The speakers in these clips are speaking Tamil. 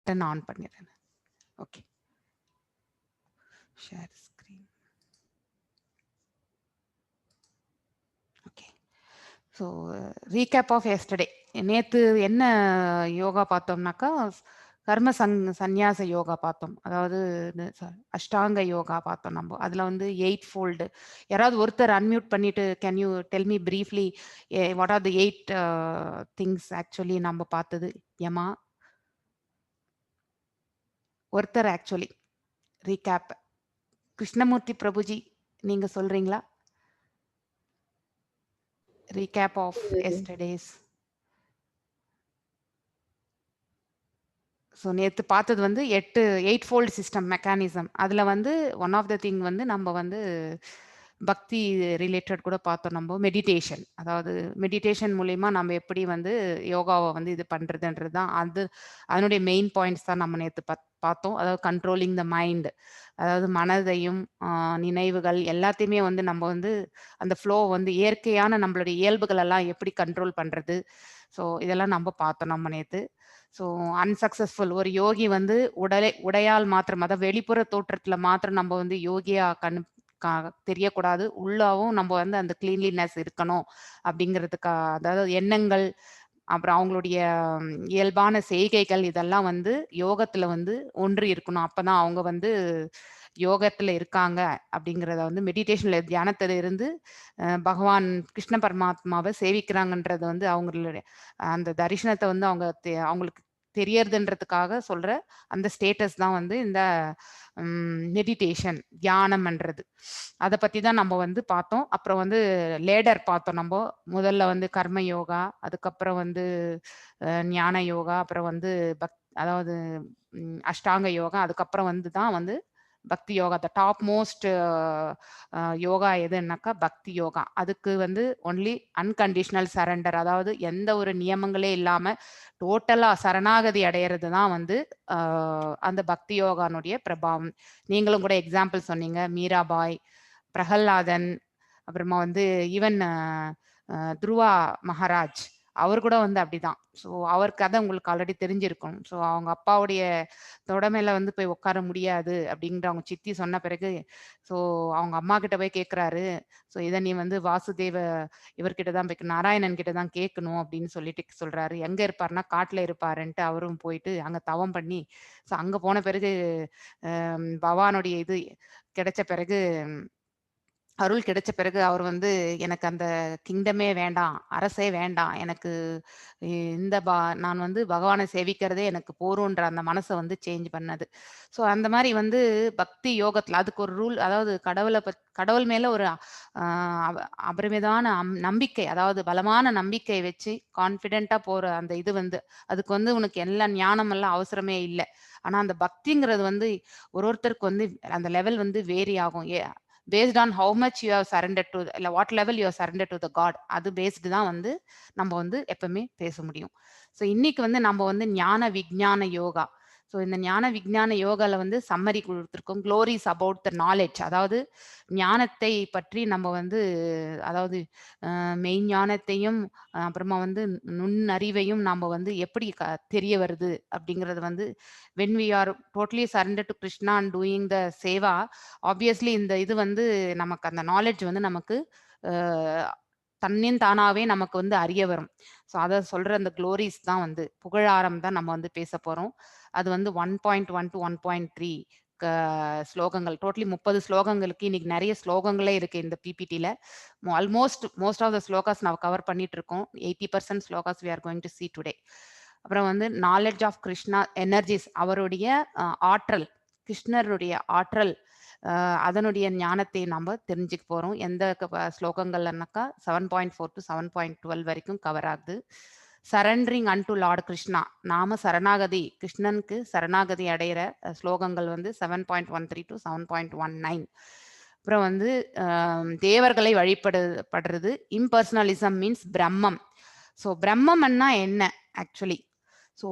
பட்டன் ஆன் பண்ணிடுறேன். Okay, share screen. Okay, so recap of yesterday. நேற்று என்ன யோகா பார்த்தோம்னாக்கா கர்ம சந்நியாச யோகா பார்த்தோம். அதாவது அஷ்டாங்க யோகா பார்த்தோம். நம்ம அதில் வந்து 8 ஃபோல்டு. யாராவது ஒருத்தர் அன்மியூட் பண்ணிட்டு can you tell me briefly what are the 8 things actually நம்ம பார்த்தது? யமா ஒருத்தர் ஆக்சுவலி ரீகேப். கிருஷ்ணமூர்த்தி பிரபுஜி, நீங்க சொல்றீங்களா? Recap of yesterday's. ஸோ நேற்று பார்த்தது வந்து 8 ஃபோல்டு சிஸ்டம் மெக்கானிசம். அதில் வந்து ஒன் ஆஃப் த திங் வந்து நம்ம வந்து பக்தி ரிலேட்டட் கூட பார்த்தோம். நம்ம மெடிடேஷன், அதாவது மெடிடேஷன் மூலயமா நம்ம எப்படி வந்து யோகாவை வந்து இது பண்ணுறதுன்றது தான் அதனுடைய மெயின் பாயிண்ட்ஸ் தான் நம்ம நேற்று பார்த்தோம். அதாவது கண்ட்ரோலிங் த மைண்ட், அதாவது மனதையும் நினைவுகள் எல்லாத்தையுமே வந்து நம்ம வந்து அந்த ஃப்ளோ வந்து இயற்கையான நம்மளுடைய இயல்புகள் எல்லாம் எப்படி கண்ட்ரோல் பண்ணுறது. ஸோ இதெல்லாம் நம்ம பார்த்தோம் நம்ம நேற்று. ஸோ அன்சக்சஸ்ஃபுல் ஒரு யோகி வந்து உடையால் மாத்திரம், அதாவது வெளிப்புற தோற்றத்தில் மாத்திரம் நம்ம வந்து யோகியா தெரியக்கூடாது. உள்ளாவும் நம்ம வந்து அந்த கிளீன்லினஸ் இருக்கணும் அப்படிங்கிறதுக்கா, அதாவது எண்ணங்கள் அப்புறம் அவங்களுடைய இயல்பான செய்கைகள் இதெல்லாம் வந்து யோகத்துல வந்து ஒன்று இருக்கணும். அப்பதான் அவங்க வந்து யோகத்துல இருக்காங்க அப்படிங்கிறத வந்து மெடிடேஷன்ல தியானத்துல இருந்து பகவான் கிருஷ்ண பரமாத்மாவை சேவிக்கிறாங்கன்றது வந்து அவங்களுடைய அந்த தரிசனத்தை வந்து அவங்களுக்கு தெரியறதுன்றதுக்காக சொல்ற அந்த ஸ்டேட்டஸ் தான் வந்து இந்த மெடிடேஷன், தியானம்ன்றது. அதை பத்தி தான் நம்ம வந்து பார்த்தோம். அப்புறம் வந்து லேடர் பார்த்தோம். நம்ம முதல்ல வந்து கர்ம யோகா, அதுக்கப்புறம் வந்து ஞான யோகா, அப்புறம் வந்து அதாவது அஷ்டாங்க யோகா, அதுக்கப்புறம் வந்து தான் வந்து bhakti yoga. The top most yoga எதுன்னாக்கா பக்தி யோகா. அதுக்கு வந்து ஒன்லி அன்கண்டிஷனல் சரண்டர், அதாவது எந்த ஒரு நியமங்களே இல்லாம டோட்டலா சரணாகதி அடையிறது தான் வந்து அந்த பக்தி யோகானுடைய பிரபாவம். நீங்களும் கூட எக்ஸாம்பிள் சொன்னீங்க, மீராபாய், பிரகல்லாதன், அப்புறமா வந்து ஈவன் துருவா மகாராஜ், அவர் கூட வந்து அப்படிதான். ஸோ அவர் கதை உங்களுக்கு ஆல்ரெடி தெரிஞ்சிருக்கும். ஸோ அவங்க அப்பாவுடைய தொடமையில வந்து போய் உட்கார முடியாது அப்படிங்கிற அவங்க சித்தி சொன்ன பிறகு, ஸோ அவங்க அம்மா கிட்ட போய் கேட்குறாரு, ஸோ இதை நீ வந்து வாசுதேவ இவர்கிட்ட தான் போய் நாராயணன் கிட்ட தான் கேட்கணும் அப்படின்னு சொல்லிட்டு சொல்றாரு. எங்க இருப்பாருன்னா காட்டுல இருப்பாருன்ட்டு அவரும் போயிட்டு அங்க தவம் பண்ணி, ஸோ அங்க போன பிறகு பகவானுடைய இது கிடைச்ச பிறகு, அருள் கிடைச்ச பிறகு அவர் வந்து எனக்கு அந்த கிங்டமே வேண்டாம், அரசே வேண்டாம், எனக்கு இந்த நான் வந்து பகவானை சேவிக்கிறதே எனக்கு போருன்ற அந்த மனசை வந்து சேஞ்ச் பண்ணது. ஸோ அந்த மாதிரி வந்து பக்தி யோகத்தில் அதுக்கு ஒரு ரூல், அதாவது கடவுள் மேல ஒரு அபரிமிதமான நம்பிக்கை, அதாவது பலமான நம்பிக்கை வச்சு கான்ஃபிடென்ட்டா போற அந்த இது வந்து அதுக்கு வந்து உனக்கு எல்லா ஞானம் எல்லாம் அவசரமே இல்லை. ஆனா அந்த பக்திங்கிறது வந்து ஒருத்தருக்கு வந்து அந்த லெவல் வந்து வேரி ஆகும். based on how much you have surrendered to, இல்லை what level you have surrendered to the God, அது பேஸ்டு தான் வந்து நம்ம வந்து எப்பவுமே பேச முடியும். ஸோ இன்னைக்கு வந்து நம்ம வந்து ஞான விஞ்ஞான யோகா. ஸோ இந்த ஞான விஞ்ஞான யோகாவில் வந்து சம்மரி கொடுத்துருக்கோம். க்ளோரிஸ் அபவுட் த நாலேஜ், அதாவது ஞானத்தை பற்றி நம்ம வந்து, அதாவது மெய் ஞானத்தையும் அப்புறமா வந்து நுண்ணறிவையும் நம்ம வந்து எப்படி தெரிய வருது அப்படிங்கிறது வந்து when we are totally surrendered to Krishna and doing the seva, obviously இந்த இது வந்து நமக்கு அந்த நாலேஜ் வந்து நமக்கு தன்னின் தானாவே நமக்கு வந்து அறிய வரும். ஸோ அதை சொல்ற அந்த க்ளோரிஸ் தான் வந்து புகழாரம் தான் நம்ம வந்து பேச போறோம். அது வந்து 1.1 to 1.3 ஸ்லோகங்கள், டோட்டலி 30 ஸ்லோகங்களுக்கு. இன்னைக்கு நிறைய ஸ்லோகங்களே இருக்கு இந்த பிபிடியில். மோஸ்ட் ஆஃப் த ஸ்லோகாஸ் நான் கவர் பண்ணிட்டு இருக்கோம். 80% slokas we are going to see today. அப்புறம் வந்து நாலேஜ் ஆஃப் கிருஷ்ணா எனர்ஜிஸ், அவருடைய ஆற்றல், கிருஷ்ணருடைய ஆற்றல், அதனுடைய ஞானத்தை நம்ம தெரிஞ்சுக்க போறோம். எந்த ஸ்லோகங்கள்னாக்கா 7.4 to 7.12 வரைக்கும் கவர் ஆகுது. Surrendering an to Lord Krishna, நாம சரணாகதி, கிருஷ்ணனுக்கு சரணாகதி அடைகிற ஸ்லோகங்கள் வந்து 7.13 to 7.19. அப்புறம் வந்து தேவர்களை வழிபடுறது. இம்பர்சனலிசம் மீன்ஸ் பிரம்மம். ஸோ பிரம்மம்னா என்ன actually? So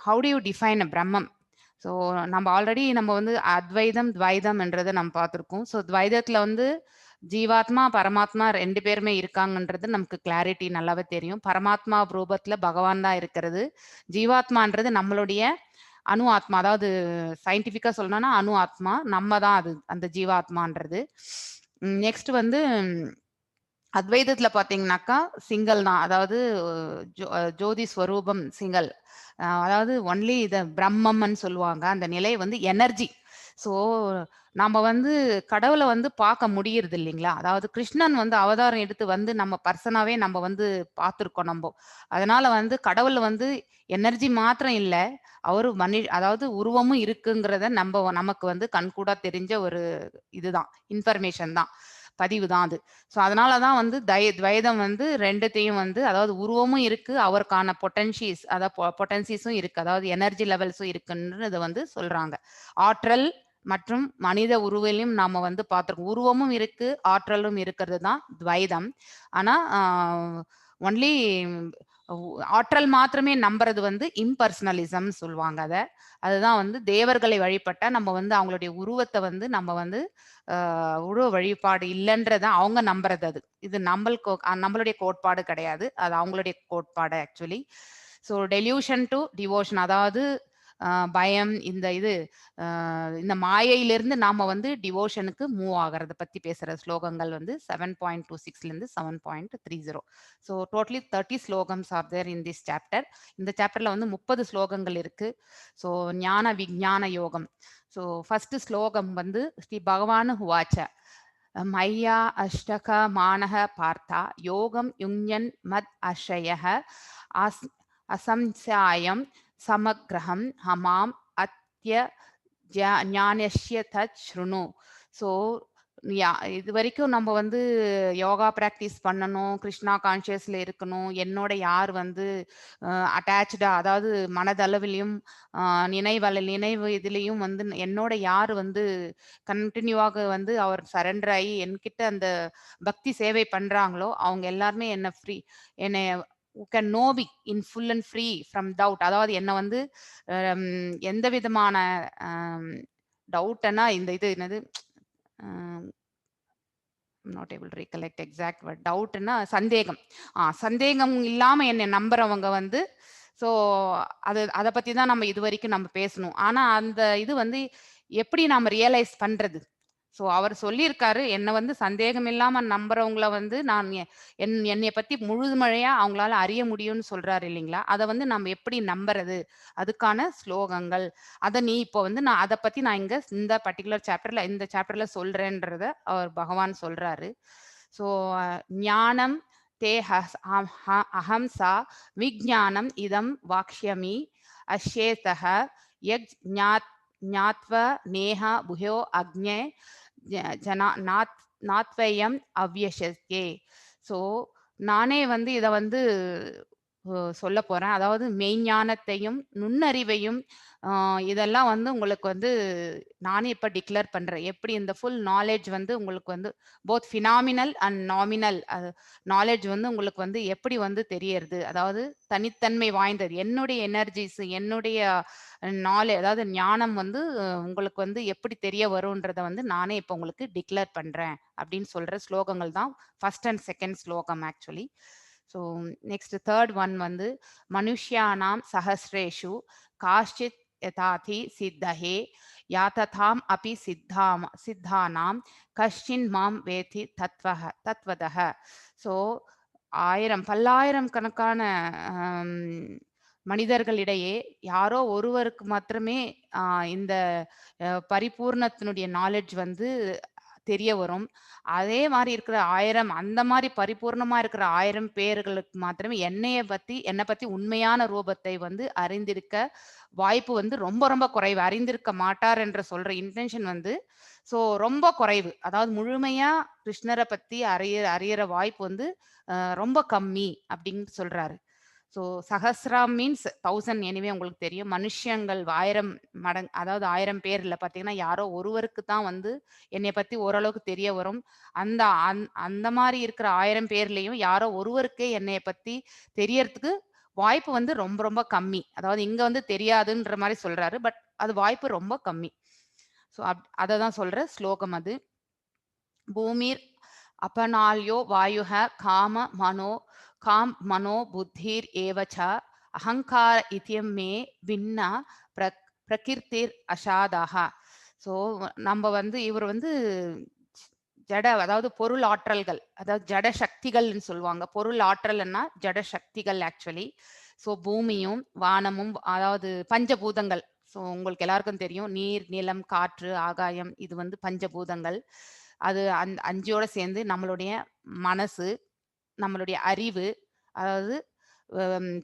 how to you define அ பிரம்மம்? ஸோ நம்ம ஆல்ரெடி நம்ம வந்து அத்வைதம் துவைதம்ன்றதை நம்ம பார்த்துருக்கோம். ஸோ துவைதத்தில் வந்து ஜீவாத்மா பரமாத்மா 2 பேருமே இருக்காங்கன்றது நமக்கு கிளாரிட்டி நல்லாவே தெரியும். பரமாத்மா ரூபத்தில் பகவான் தான் இருக்கிறது. ஜீவாத்மான்றது நம்மளுடைய அணு ஆத்மா, அதாவது சயின்டிஃபிக்கா சொல்லணும்னா அணு ஆத்மா, நம்ம தான் அது அந்த ஜீவாத்மான்றது. நெக்ஸ்ட் வந்து அத்வைதத்துல பாத்தீங்கன்னாக்கா சிங்கிள் தான், அதாவது ஜோதி ஸ்வரூபம் சிங்கிள், அதாவது ஒன்லி இத பிரம்மம்னு சொல்லுவாங்க. அந்த நிலை வந்து எனர்ஜி. ஸோ நம்ம வந்து கடவுளை வந்து பார்க்க முடியறது இல்லைங்களா? அதாவது கிருஷ்ணன் வந்து அவதாரம் எடுத்து வந்து நம்ம பர்சனாவே நம்ம வந்து பார்த்துருக்கோம் நம்ம. அதனால வந்து கடவுள் வந்து எனர்ஜி மாத்திரம் இல்ல, அவரு அதாவது உருவமும் இருக்குங்கிறத நமக்கு வந்து கண்கூடா தெரிஞ்ச ஒரு இதுதான், இன்ஃபர்மேஷன் தான், பதிவு தான் அது. ஸோ அதனால தான் வந்து துவைதம் வந்து 2த்தையும் வந்து, அதாவது உருவமும் இருக்கு, அவருக்கான பொட்டன்சிஸும் இருக்கு, அதாவது எனர்ஜி லெவல்ஸும் இருக்குன்றத வந்து சொல்றாங்க. ஆற்றல் மற்றும் மனித உருவிலும் நாம வந்து பார்த்திருக்கோம். உருவமும் இருக்கு, ஆற்றலும் இருக்கிறது தான் துவைதம். ஆனா ஒன்லி ஆற்றல் மாத்திரமே நம்புறது வந்து இம்பர்சனலிசம் சொல்லுவாங்க அத. அதுதான் வந்து தேவர்களை வழிபட்டா நம்ம வந்து அவங்களுடைய உருவத்தை வந்து நம்ம வந்து உருவ வழிபாடு இல்லைன்றத அவங்க நம்புறது அது. இது நம்மளுடைய கோட்பாடு கிடையாது. அது அவங்களுடைய கோட்பாடு actually. So delusion to devotion, அதாவது பயம், இந்த மாயையிலிருந்து நாம வந்து டிவோஷனுக்கு மூவ் ஆகிறத பத்தி பேசுற ஸ்லோகங்கள் வந்து 7.26லேருந்து 7.30. So totally 30 shlokams are there in this chapter. இந்த சாப்டர்ல வந்து 30 ஸ்லோகங்கள் இருக்கு. ஸோ ஞான விஞ்ஞான யோகம். ஸோ ஃபர்ஸ்ட் ஸ்லோகம் வந்து ஸ்ரீ பகவான் ஹுவாச்ச மையா அஷ்டக மானக பார்த்தா யோகம் யுஞ்ஞன் மத் அஷயः அசம்சாயம் சமக்ரஹம் ஹமாம் அத்ய ஞானஸ்ய தத் ஸ்ருணு. ஸோ இது வரைக்கும் நம்ம வந்து யோகா ப்ராக்டிஸ் பண்ணணும், கிருஷ்ணா கான்ஷியஸ்ல இருக்கணும், என்னோட யார் வந்து அட்டாச்சா, அதாவது மனதளவிலையும் நினைவு இதுலேயும் வந்து என்னோட யார் வந்து கண்டினியூவாக வந்து அவர் சரண்டர் ஆகி என்கிட்ட அந்த பக்தி சேவை பண்றாங்களோ அவங்க எல்லாருமே என்னை can no be in full and free from doubt. அதாவது என்ன வந்து எந்த விதமான டவுட்னா இந்த இது என்னது, not able to recollect exact word. டவுட்னா சந்தேகம். சந்தேகம் இல்லாம என்னை நம்புறவங்க வந்து, ஸோ அதை பத்தி தான் நம்ம இது வரைக்கும் நம்ம பேசணும். ஆனா அந்த இது வந்து எப்படி நாம ரியலைஸ் பண்றது? ஸோ அவர் சொல்லியிருக்காரு, என்னை வந்து சந்தேகம் இல்லாம நம்புறவங்கள வந்து நான் என்னைய பத்தி முழுமழையா அவங்களால அறிய முடியும்னு சொல்றாரு இல்லைங்களா? அதை வந்து நம்ம எப்படி நம்புறது? அதுக்கான ஸ்லோகங்கள். அதை இப்போ வந்து நான் அதை பத்தி நான் இந்த பர்டிகுலர் சாப்டர்ல இந்த சாப்டர்ல சொல்றேன்றத அவர் பகவான் சொல்றாரு. ஸோ ஞானம் தே அஹம்சா விஜானம் இதம் வாக்ஷ்யமி அஷேதக யக் ஞாத்வ நேஹ புயோ அக்ஞே நாத்வயம் அவ்யசே. ஸோ நானே வந்து இதை வந்து சொல்ல போறேன். அதாவது மெய்ஞானத்தையும் நுண்ணறிவையும் இதெல்லாம் வந்து உங்களுக்கு வந்து நானே இப்ப டிக்ளேர் பண்றேன். எப்படி இந்த ஃபுல் நாலேஜ் வந்து உங்களுக்கு வந்து both phenomenal and nominal knowledge வந்து உங்களுக்கு வந்து எப்படி வந்து தெரியறது, அதாவது தனித்தன்மை வாய்ந்தது, என்னுடைய எனர்ஜிஸ், என்னுடைய அதாவது ஞானம் வந்து உங்களுக்கு வந்து எப்படி தெரிய வரும்ன்றத வந்து நானே இப்போ உங்களுக்கு டிக்ளேர் பண்றேன் அப்படின்னு சொல்ற ஸ்லோகங்கள் தான் ஃபர்ஸ்ட் அண்ட் செகண்ட் ஸ்லோகம் actually. So next third one வந்து மனுஷ்யானாம் சஹஸ்ரேஷு காஷ்சித் யதாதி சித்தஹே யாததாம் அபி சித்தானாம் கஷ்டின் மாம் வேதி தத்வதஹ. ஸோ பல்லாயிரம் கணக்கான மனிதர்களிடையே யாரோ ஒருவருக்கு மாத்திரமே இந்த பரிபூர்ணத்தினுடைய நாலேஜ் வந்து தெரிய வரும். அதே மாதிரி இருக்கிற அந்த மாதிரி பரிபூர்ணமா இருக்கிற 1000 பேர்களுக்கு மாத்திரமே என்னை பத்தி உண்மையான ரூபத்தை வந்து அறிந்திருக்க வாய்ப்பு வந்து ரொம்ப ரொம்ப குறைவு. அறிந்திருக்க மாட்டார் என்ற சொல்ற இன்டென்ஷன் வந்து ரொம்ப குறைவு. அதாவது முழுமையா கிருஷ்ணரை பத்தி அறியற வாய்ப்பு வந்து ரொம்ப கம்மி அப்படின்னு சொல்றாரு. So சஹஸ்ரம் means 1000. எனிவே உங்களுக்கு தெரியும், மனுஷங்கள் 1000 மடங்கு, அதாவது 1000 பேர்ல பார்த்தீங்கன்னா யாரோ ஒருவருக்கு தான் வந்து என்னை பத்தி ஓரளவுக்கு தெரிய வரும். அந்த அந்த மாதிரி இருக்கிற 1000 பேர்லயும் யாரோ ஒருவருக்கே என்னைய பத்தி தெரியறதுக்கு வாய்ப்பு வந்து ரொம்ப ரொம்ப கம்மி. அதாவது இங்க வந்து தெரியாதுன்ற மாதிரி சொல்றாரு, பட் அது வாய்ப்பு ரொம்ப கம்மி. ஸோ அதை தான் சொல்ற ஸ்லோகம் அது. பூமிர் अपनाल्यो वायुः काम मनो बुद्धिर एव च अहंकार इत्यं मे भिन्ना பிரகிருதிர் அசாதாகா. ஸோ நம்ம வந்து இவர் வந்து ஜட, அதாவது பொருள் ஆற்றல்கள், அதாவது ஜட சக்திகள்னு சொல்லுவாங்க. பொருள் ஆற்றல்னா ஜட சக்திகள் ஆக்சுவலி. ஸோ பூமியும் வானமும், அதாவது பஞ்சபூதங்கள். ஸோ உங்களுக்கு எல்லாருக்கும் தெரியும், நீர், நிலம், காற்று, ஆகாயம், இது வந்து பஞ்சபூதங்கள். அது அஞ்சோட சேர்ந்து நம்மளுடைய மனசு, நம்மளுடைய அறிவு, அதாவது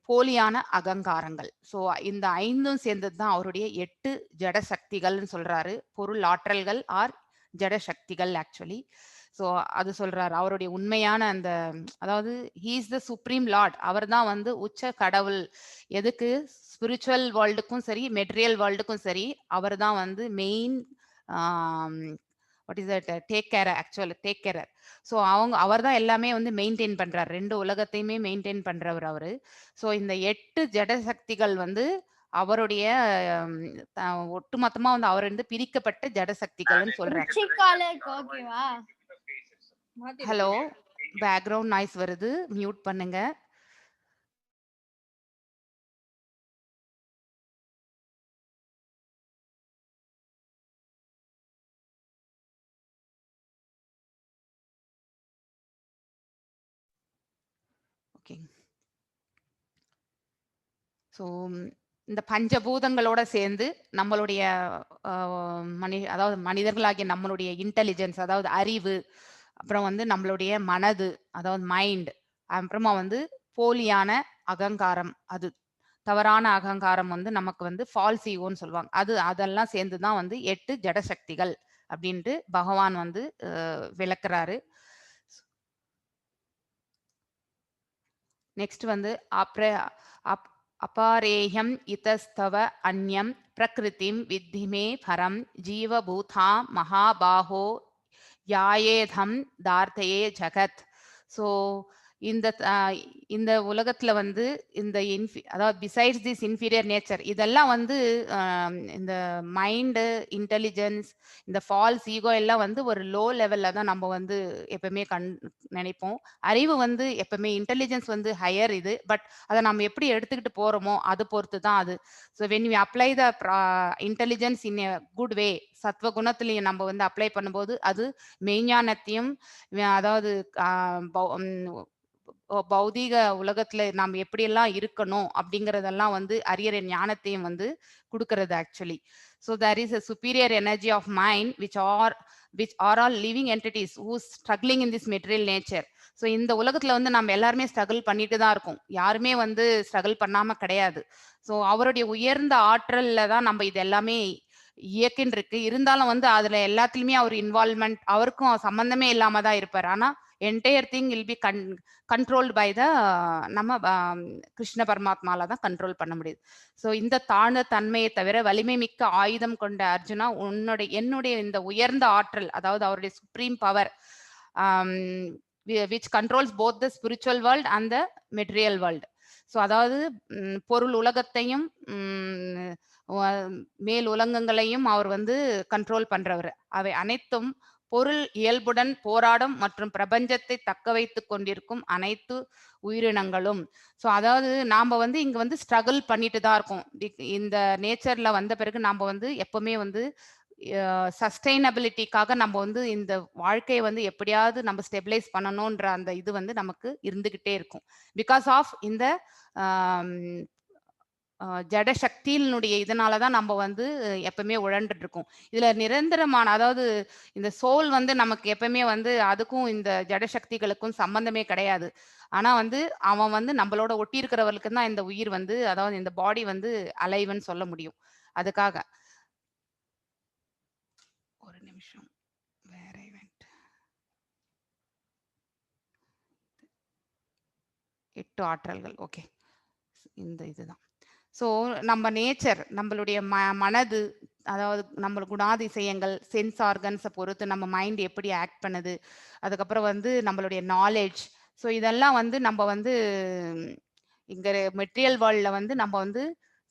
போலியான அகங்காரங்கள். ஸோ இந்த 5ம் சேர்ந்தது தான் அவருடைய 8 ஜட சக்திகள்னு சொல்றாரு. பொருள் ஆற்றல்கள் ஆர் ஜட சக்திகள் ஆக்சுவலி. ஸோ அது சொல்றாரு. அவருடைய உண்மையான அந்த, அதாவது he is the supreme lord. அவர் தான் வந்து உச்ச கடவுள். எதுக்கு? ஸ்பிரிச்சுவல் வேர்ல்டுக்கும் சரி, மெட்டீரியல் வேர்ல்டுக்கும் சரி, அவர் தான் வந்து main what is that take care, actual take carer. So அவர் தான் எல்லாமே வந்து மெயின்டைன் பண்றாரு. 2 உலகத்தையுமே மெயின்டைன் பண்றவர் அவரு. ஸோ இந்த 8 ஜட சக்திகள் வந்து அவருடைய ஒட்டுமொத்தமா வந்து அவர் வந்து பிரிக்கப்பட்ட ஜட சக்திகள்னு சொல்றாரு. ஹலோ, பேக்ரவுண்ட் நாய்ஸ் வருது, மியூட் பண்ணுங்க. ஓகே. ஸோ இந்த பஞ்சபூதங்களோட சேர்ந்து நம்மளுடைய அதாவது மனிதர்களாகிய நம்மளுடைய இன்டெலிஜென்ஸ், அதாவது அறிவு, அப்புறம் வந்து நம்மளுடைய மனது, அதாவது மைண்ட், அப்புறமா வந்து போலியான அகங்காரம், அது தவறான அகங்காரம் வந்து நமக்கு வந்து ஃபால்ஸ் ஈகோன்னு சொல்லுவாங்க. அதெல்லாம் சேர்ந்து தான் வந்து 8 ஜட சக்திகள் அப்படின்ட்டு பகவான் வந்து விளக்குறாரு. நெக்ஸ்ட் வந்து அபாரேயம் இதஸ்தவ அந்யம் பிரகிருதிம் வித்திமே பரம் ஜீவபூதா மகாபாஹோ யாயேதம் தார்த்தையே ஜகத். ஸோ இந்த உலகத்துல வந்து இந்த அதாவது பிசைட்ஸ் திஸ் இன்ஃபீரியர் நேச்சர், இதெல்லாம் வந்து இந்த மைண்டு, இன்டெலிஜென்ஸ், இந்த ஃபால்ஸ் ஈகோ எல்லாம் வந்து ஒரு லோ லெவல்ல தான் நம்ம வந்து எப்பவுமே நினைப்போம். அறிவு வந்து எப்பவுமே, இன்டெலிஜென்ஸ் வந்து ஹையர் இது. பட் அதை நம்ம எப்படி எடுத்துக்கிட்டு போறோமோ அது பொறுத்து தான் அது. So when you apply the intelligence in a good way, சத்வ குணத்திலையும் நம்ம வந்து அப்ளை பண்ணும்போது அது மெய்ஞானத்தையும், அதாவது பௌதீக உலகத்துல நாம் எப்படியெல்லாம் இருக்கணும் அப்படிங்கறதெல்லாம் வந்து அறியற ஞானத்தையும் வந்து கொடுக்கிறது actually. So there is a superior energy of mind which are all living entities who struggling in this material nature. So இந்த உலகத்துல வந்து நம்ம எல்லாருமே ஸ்ட்ரகிள் பண்ணிட்டு தான் இருக்கோம். யாருமே வந்து ஸ்ட்ரகிள் பண்ணாம கிடையாது. ஸோ அவருடைய உயர்ந்த ஆற்றல்ல தான் நம்ம இது எல்லாமே இயக்கின்னு இருக்கு. இருந்தாலும் வந்து அதுல எல்லாத்துலயுமே அவர் இன்வால்வ்மெண்ட், அவருக்கும் சம்பந்தமே இல்லாம தான் இருப்பார். ஆனா entire thing will be controlled by the நம்ம கிருஷ்ண பரமாத்மால தான் கண்ட்ரோல் பண்ண முடியுது. ஸோ இந்த தாழ்ந்த தன்மையை தவிர வலிமை மிக்க ஆயுதம் கொண்ட அர்ஜுனா, என்னுடைய இந்த உயர்ந்த ஆற்றல், அதாவது அவருடைய supreme power which controls both the spiritual world and the material world. So அதாவது பொருள் உலகத்தையும் மேல் உலகங்களையும் அவர் வந்து கண்ட்ரோல் பண்றவர். அவை அனைத்தும் பொருள் இயல்புடன் போராடும் மற்றும் பிரபஞ்சத்தை தக்க வைத்துக் கொண்டிருக்கும் அனைத்து உயிரினங்களும். ஸோ அதாவது நாம வந்து இங்க வந்து ஸ்ட்ரகிள் பண்ணிட்டு தான் இருக்கோம். இந்த நேச்சர்ல வந்த பிறகு நாம வந்து எப்பவுமே வந்து சஸ்டைனபிலிட்டிக்காக நம்ம வந்து இந்த வாழ்க்கையை வந்து எப்படியாவது நம்ம ஸ்டெபிலைஸ் பண்ணணும்ன்ற அந்த இது வந்து நமக்கு இருந்துகிட்டே இருக்கும். பிகாஸ் ஆஃப் இந்த ஜட சக்தியினுடைய இதனாலதான் நம்ம வந்து எப்பவுமே உழண்டுட்டு இருக்கோம். இதுல நிரந்தரமான, அதாவது இந்த சோல் வந்து நமக்கு எப்பவுமே வந்து அதுக்கும் இந்த ஜட சக்திகளுக்கும் சம்பந்தமே கிடையாது. ஆனா வந்து அவன் வந்து நம்மளோட ஒட்டி இருக்கிறவர்களுக்கு தான் இந்த உயிர் வந்து, அதாவது இந்த பாடி வந்து அலைவன்னு சொல்ல முடியும். அதுக்காக ஒரு நிமிஷம், வேற இவெண்ட் 8 ஆற்றல்கள். ஓகே, இந்த இதுதான். ஸோ நம்ம நேச்சர், நம்மளுடைய மனது, அதாவது நம்ம குணாதிசயங்கள், சென்ஸ் ஆர்கன்ஸை பொறுத்து நம்ம மைண்ட் எப்படி ஆக்ட் பண்ணுது, அதுக்கப்புறம் வந்து நம்மளுடைய நாலேஜ். ஸோ இதெல்லாம் வந்து நம்ம வந்து இங்க மெட்டீரியல் வேர்ல்டில் வந்து நம்ம வந்து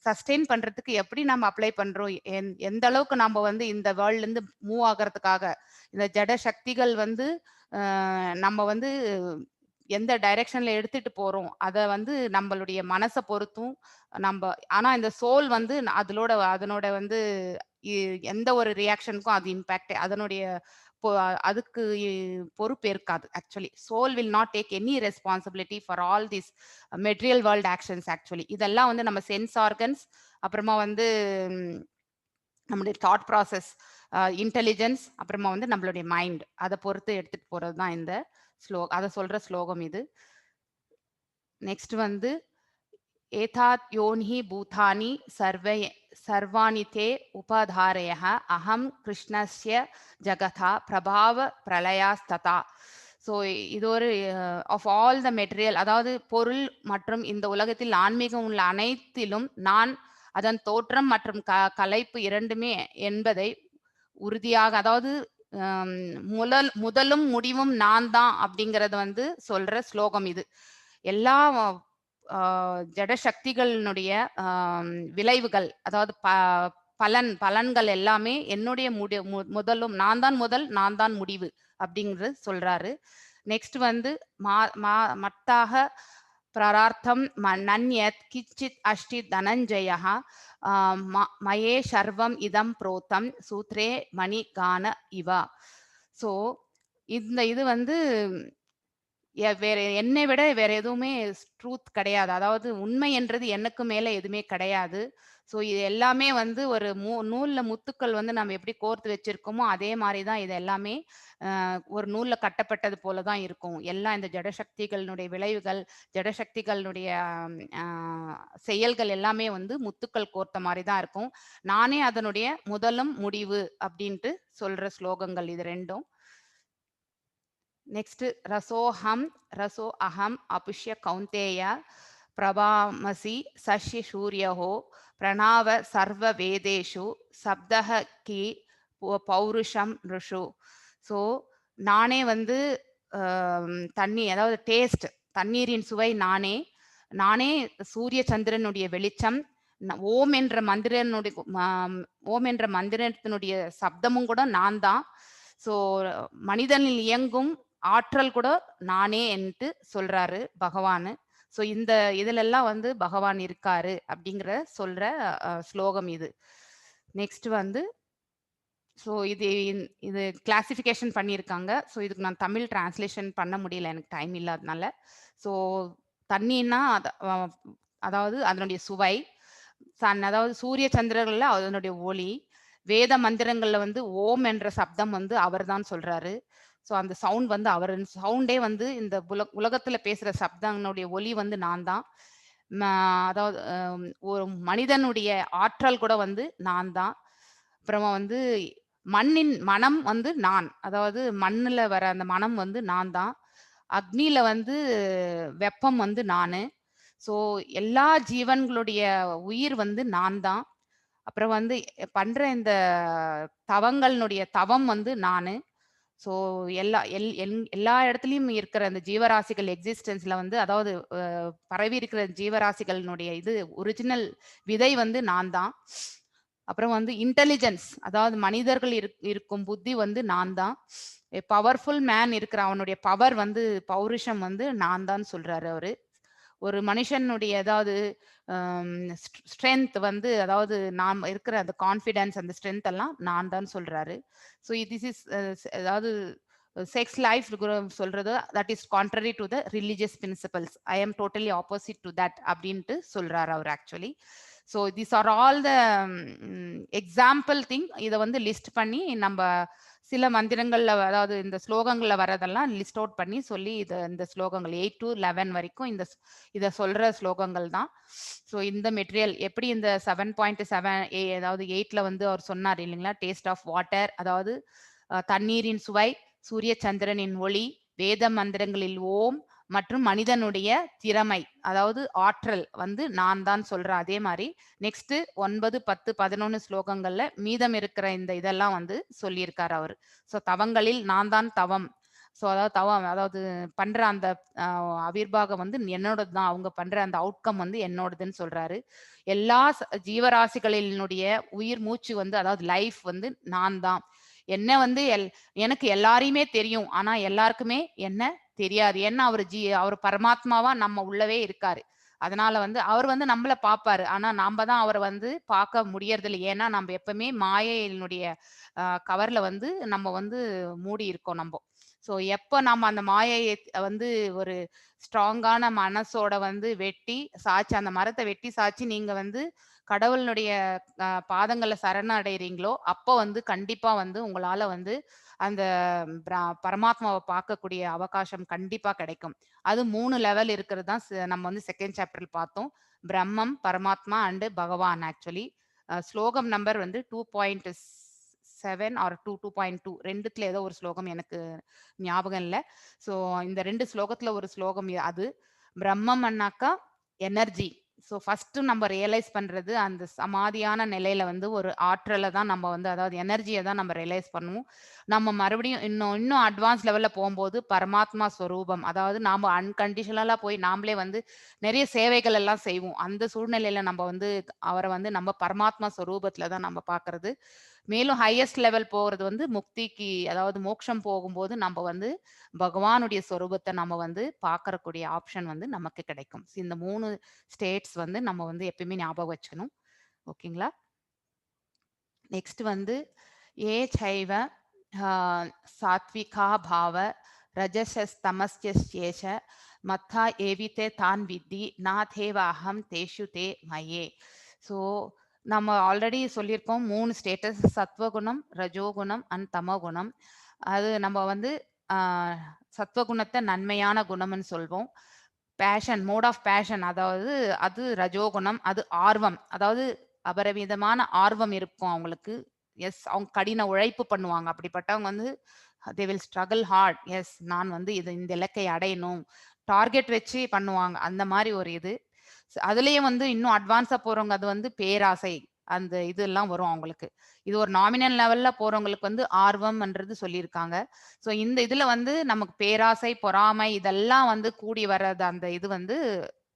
சஸ்டெயின் பண்றதுக்கு எப்படி நம்ம அப்ளை பண்றோம், எந்த அளவுக்கு நம்ம வந்து இந்த வேர்ல்ட்ல இருந்து மூவ் ஆகிறதுக்காக இந்த ஜட சக்திகள் வந்து நம்ம வந்து எந்த டைரக்ஷன்ல எடுத்துட்டு போறோம் அத வந்து நம்மளுடைய மனச பொறுத்தும் ஆனா இந்த சோல் வந்து அதனோட வந்து எந்த ஒரு ரியாக்ஷனுக்கும் அது இம்பாக்ட் அதனுடைய அதுக்கு பொறுப்பு இருக்காது. Actually soul will not take any responsibility for all this material world actions. Actually இதெல்லாம் வந்து நம்ம சென்ஸ் ஆர்கன்ஸ், அப்புறமா வந்து நம்மளுடைய தாட் ப்ராசஸ், இன்டெலிஜென்ஸ், அப்புறமா வந்து நம்மளுடைய மைண்ட் அதை பொறுத்து எடுத்துட்டு போறது தான் இந்த அதை சொல்ற ஸ்லோகம் இது. நெக்ஸ்ட் வந்து ஏதாத் யோன்ஹி பூதானி சர்வாணி தே உபதாரயः அகம் கிருஷ்ணஸ்ய ஜகதா பிரபாவ பிரளயாஸ்ததா. ஸோ இது ஒரு ஆஃப் ஆல் த மெட்டீரியல், அதாவது பொருள் மற்றும் இந்த உலகத்தில் ஆன்மீகம் உள்ள அனைத்திலும் நான் அதன் தோற்றம் மற்றும் கலைப்பு இரண்டுமே என்பதை உறுதியாக, அதாவது முதலும் முடிவும் நான் தான் அப்படிங்கறது வந்து சொல்ற ஸ்லோகம் இது. எல்லா ஜட சக்திகளினுடைய விளைவுகள், அதாவது பலன்கள் எல்லாமே என்னுடைய முதலும் நான் தான் முதல், நான் தான் முடிவு அப்படிங்கிறது சொல்றாரு. நெக்ஸ்ட் வந்து மத்தாக பிரார்த்தம் நன்யத் கிச்சித் அஷ்டி தனஞ்சயः மயே சர்வம் இதம் புரோத்தம் சூத்ரே மணி கான இவா. ஸோ இது வந்து வேற என்னை விட வேற எதுவுமே ட்ரூத் கிடையாது, அதாவது உண்மை என்றது எனக்கு மேல எதுவுமே கிடையாது. ஸோ இது எல்லாமே வந்து ஒரு நூல்ல முத்துக்கள் வந்து நம்ம எப்படி கோர்த்து வச்சிருக்கோமோ அதே மாதிரிதான் இது எல்லாமே ஒரு நூல்ல கட்டப்பட்டது போலதான் இருக்கும். எல்லாம் இந்த ஜடசக்திகளினுடைய விளைவுகள், ஜடசக்திகளினுடைய செயல்கள் எல்லாமே வந்து முத்துக்கள் கோர்த்த மாதிரி தான் இருக்கும். நானே அதனுடைய முதலும் முடிவு அப்படின்ட்டு சொல்ற ஸ்லோகங்கள் இது ரெண்டும். நெக்ஸ்ட் ரசோஹம் ரசோ அகம் அபுஷ்ய கௌந்தேய பிரபாமசி சஷ்ய சூரியஹோ பிரணாவ சர்வ வேதேஷு சப்தஹ கி பௌருஷம் ருஷு. ஸோ நானே வந்து தண்ணி, அதாவது டேஸ்ட், தண்ணீரின் சுவை நானே, நானே சூரிய சந்திரனுடைய வெளிச்சம், ஓம் என்ற மந்திரத்தினுடைய சப்தமும் கூட நான் தான். ஸோ மனிதனில் இயங்கும் ஆற்றல் கூட நானே என்று சொல்றாரு பகவான். ஸோ இதுல எல்லாம் வந்து பகவான் இருக்காரு அப்படிங்கிற சொல்ற ஸ்லோகம் இது. நெக்ஸ்ட் வந்து ஸோ இது கிளாசிஃபிகேஷன் பண்ணியிருக்காங்க. ஸோ இதுக்கு நான் தமிழ் டிரான்ஸ்லேஷன் பண்ண முடியல, எனக்கு டைம் இல்லாதனால. ஸோ தண்ணின்னா அதாவது அதனுடைய சுவை, அதாவது சூரிய சந்திரர்கள்ல அதனுடைய ஒளி, வேத மந்திரங்கள்ல வந்து ஓம் என்ற சப்தம் வந்து அவர் தான் சொல்றாரு. ஸோ அந்த சவுண்ட் வந்து அவர் சவுண்டே வந்து இந்த உலகத்துல பேசுற சப்தங்களுடைய ஒலி வந்து நான் தான். அதாவது ஒரு மனிதனுடைய ஆற்றல் கூட வந்து நான் தான். அப்புறமா வந்து மண்ணின் மனம் வந்து நான், அதாவது மண்ணுல வர அந்த மனம் வந்து நான் தான். அக்னியில வந்து வெப்பம் வந்து நானு. ஸோ எல்லா ஜீவன்களுடைய உயிர் வந்து நான் தான். அப்புறம் வந்து பண்ற இந்த தவங்களுடைய தவம் வந்து நானு. ஸோ எல்லா இடத்துலயும் இருக்கிற அந்த ஜீவராசிகள் எக்ஸிஸ்டன்ஸ்ல வந்து, அதாவது பரவி இருக்கிற ஜீவராசிகளினுடைய ஒரிஜினல் விதை வந்து நான் தான். அப்புறம் வந்து இன்டெலிஜென்ஸ், அதாவது மனிதர்கள் இருக்கும் புத்தி வந்து நான் தான். பவர்ஃபுல் மேன் இருக்கிற அவனுடைய பவர் வந்து பௌருஷம் வந்து நான் தான் சொல்றாரு அவரு. ஒரு மனுஷனுடைய ஏதாவது ஸ்ட்ரென்த் வந்து, அதாவது நாம் இருக்கிற அந்த கான்ஃபிடன்ஸ், அந்த ஸ்ட்ரென்த் எல்லாம் நான் தான் சொல்றாரு. ஸோ திஸ் இஸ் அதாவது செக்ஸ் லைஃப் சொல்றது that is contrary to the religious principles, I am totally opposite to that அப்படின்ட்டு சொல்றாரு அவர் actually. So this are all the example thing. இதை வந்து லிஸ்ட் பண்ணி நம்ம சில மந்திரங்கள்ல, அதாவது இந்த ஸ்லோகங்கள்ல வரதெல்லாம் லிஸ்ட் அவுட் பண்ணி சொல்லி இந்த ஸ்லோகங்கள் 8 to 11 வரைக்கும் இத சொல்ற ஸ்லோகங்கள் தான். ஸோ இந்த மெட்டீரியல் எப்படி இந்த 7.7 அதாவது 8ல வந்து அவர் சொன்னார் இல்லைங்களா, டேஸ்ட் ஆஃப் வாட்டர், அதாவது தண்ணீரின் சுவை, சூரிய சந்திரனின் ஒளி, வேத மந்திரங்களில் ஓம், மற்றும் மனிதனுடைய திறமை, அதாவது ஆற்றல் வந்து நான் தான் சொல்றேன். அதே மாதிரி நெக்ஸ்ட் 9, 10, 11 ஸ்லோகங்கள்ல மீதம் இருக்கிற இதெல்லாம் வந்து சொல்லியிருக்காரு அவரு. ஸோ தவங்களில் நான் தான் தவம். ஸோ அதாவது தவம், அதாவது பண்ற அந்த அவிர்வாகம் வந்து என்னோடது தான், அவங்க பண்ற அந்த அவுட்கம் வந்து என்னோடதுன்னு சொல்றாரு. எல்லா ஜீவராசிகளினுடைய உயிர் மூச்சு வந்து, அதாவது லைஃப் வந்து நான் தான். என்ன வந்து எனக்கு எல்லாரையுமே தெரியும், ஆனா எல்லாருக்குமே என்ன தெரியாது. ஏன்னா அவர் பரமாத்மாவா நம்ம உள்ளவே இருக்காரு. அதனால வந்து அவர் வந்து நம்மள பார்ப்பாரு. ஆனா நாம தான் அவர வந்து பார்க்க முடியறதில்ல. ஏன்னா நம்ம எப்பவுமே மாயையினுடைய கவர்ல வந்து நம்ம வந்து மூடி இருக்கோம் நம்போ. ஸோ எப்ப நம்ம அந்த மாயைய வந்து ஒரு ஸ்ட்ராங்கான மனசோட வந்து வெட்டி சாய்ச்சு அந்த மரத்த வெட்டி சாய்ச்சு நீங்க வந்து கடவுளினுடைய பாதங்கள்ல சரணடைறீங்களோ, அப்ப வந்து கண்டிப்பா வந்து உங்களால வந்து அந்த பரமாத்மாவ பார்க்கக்கூடிய அவகாசம் கண்டிப்பா கிடைக்கும். அது 3 லெவல் இருக்கிறது தான் நம்ம வந்து 2ண்ட் சாப்டர்ல பார்த்தோம். பிரம்மம், பரமாத்மா அண்ட் பகவான் ஆக்சுவலி. ஸ்லோகம் நம்பர் வந்து 2.7 ஆர் 2.2 2த்துல ஏதோ ஒரு ஸ்லோகம் எனக்கு ஞாபகம் இல்ல. ஸோ இந்த 2 ஸ்லோகத்துல ஒரு ஸ்லோகம் அது. பிரம்மம் அண்ணாக்கா எனர்ஜி. ஸோ ஃபர்ஸ்ட் நம்ம ரியலைஸ் பண்றது அந்த சமாதியான நிலையில வந்து ஒரு ஆற்றல தான் நம்ம வந்து அதாவது எனர்ஜிய தான் நம்ம ரியலைஸ் பண்ணுவோம். நம்ம மறுபடியும் இன்னும் இன்னும் அட்வான்ஸ் லெவல்ல போம்போது பரமாத்மா ஸ்வரூபம். அதாவது நாம அன்கண்டிஷனலா போய் நாமளே வந்து நெறைய சேவைகள் எல்லாம் செய்வோம். அந்த சூழ்நிலையில நம்ம வந்து அவர வந்து நம்ம பரமாத்மா ஸ்வரூபத்துல தான் நம்ம பார்க்கறது. மேலும் ஹையஸ்ட் லெவல் போறது வந்து முக்திக்கு அதாவது மோட்சம் போகும்போது நம்ம வந்து பகவானுடைய சொரூபத்த நம்ம வந்து பார்க்கறக்கூடிய ஆப்ஷன் வந்து நமக்கு கிடைக்கும். இந்த 3 ஸ்டேட்ஸ் வந்து நம்ம வந்து எப்பயுமே ஞாபகம் வச்சுக்கணும். ஓகேங்களா? நெக்ஸ்ட் வந்து சைவ ஆ சாத்விகா பாவ ரஜசஸ்தமஸ்யேஷ மத்தா ஏவிதே தான் வித்தி நாதேவ அகம் தேஷு தே மயே. ஸோ நம்ம ஆல்ரெடி சொல்லியிருக்கோம் 3 ஸ்டேட்டஸ் சத்வகுணம், ரஜோகுணம் அண்ட் தமோகுணம். அது நம்ம வந்து ஆ சத்வகுணத்த நன்மையான குணம்னு சொல்வோம். பேஷன், மோட் ஆஃப் பேஷன் அதாவது அது ரஜோகுணம். அது ஆர்வம். அதாவது அபரிமிதமான ஆர்வம் இருக்கும் அவங்களுக்கு. அவங்க கடின உழைப்பு பண்ணுவாங்க. அப்படிப்பட்டவங்க வந்து தே வில் ஸ்ட்ரகிள் ஹார்ட். நான் வந்து இந்த இலக்கை அடையணும். டார்கெட் வச்சு பண்ணுவாங்க. அந்த மாரி ஒரு இது. அதுலயும் வந்து இன்னும் அட்வான்ஸா போறவங்க அது வந்து பேராசை. அந்த இதெல்லாம் வரும் அவங்களுக்கு. இது ஒரு நாமினல் லெவல்ல போறவங்களுக்கு வந்து ஆர்வம்ன்றது சொல்லியிருக்காங்க. ஸோ இந்த இதுல வந்து நமக்கு பேராசை, பொறாமை இதெல்லாம் வந்து கூடி வர்றது அந்த இது வந்து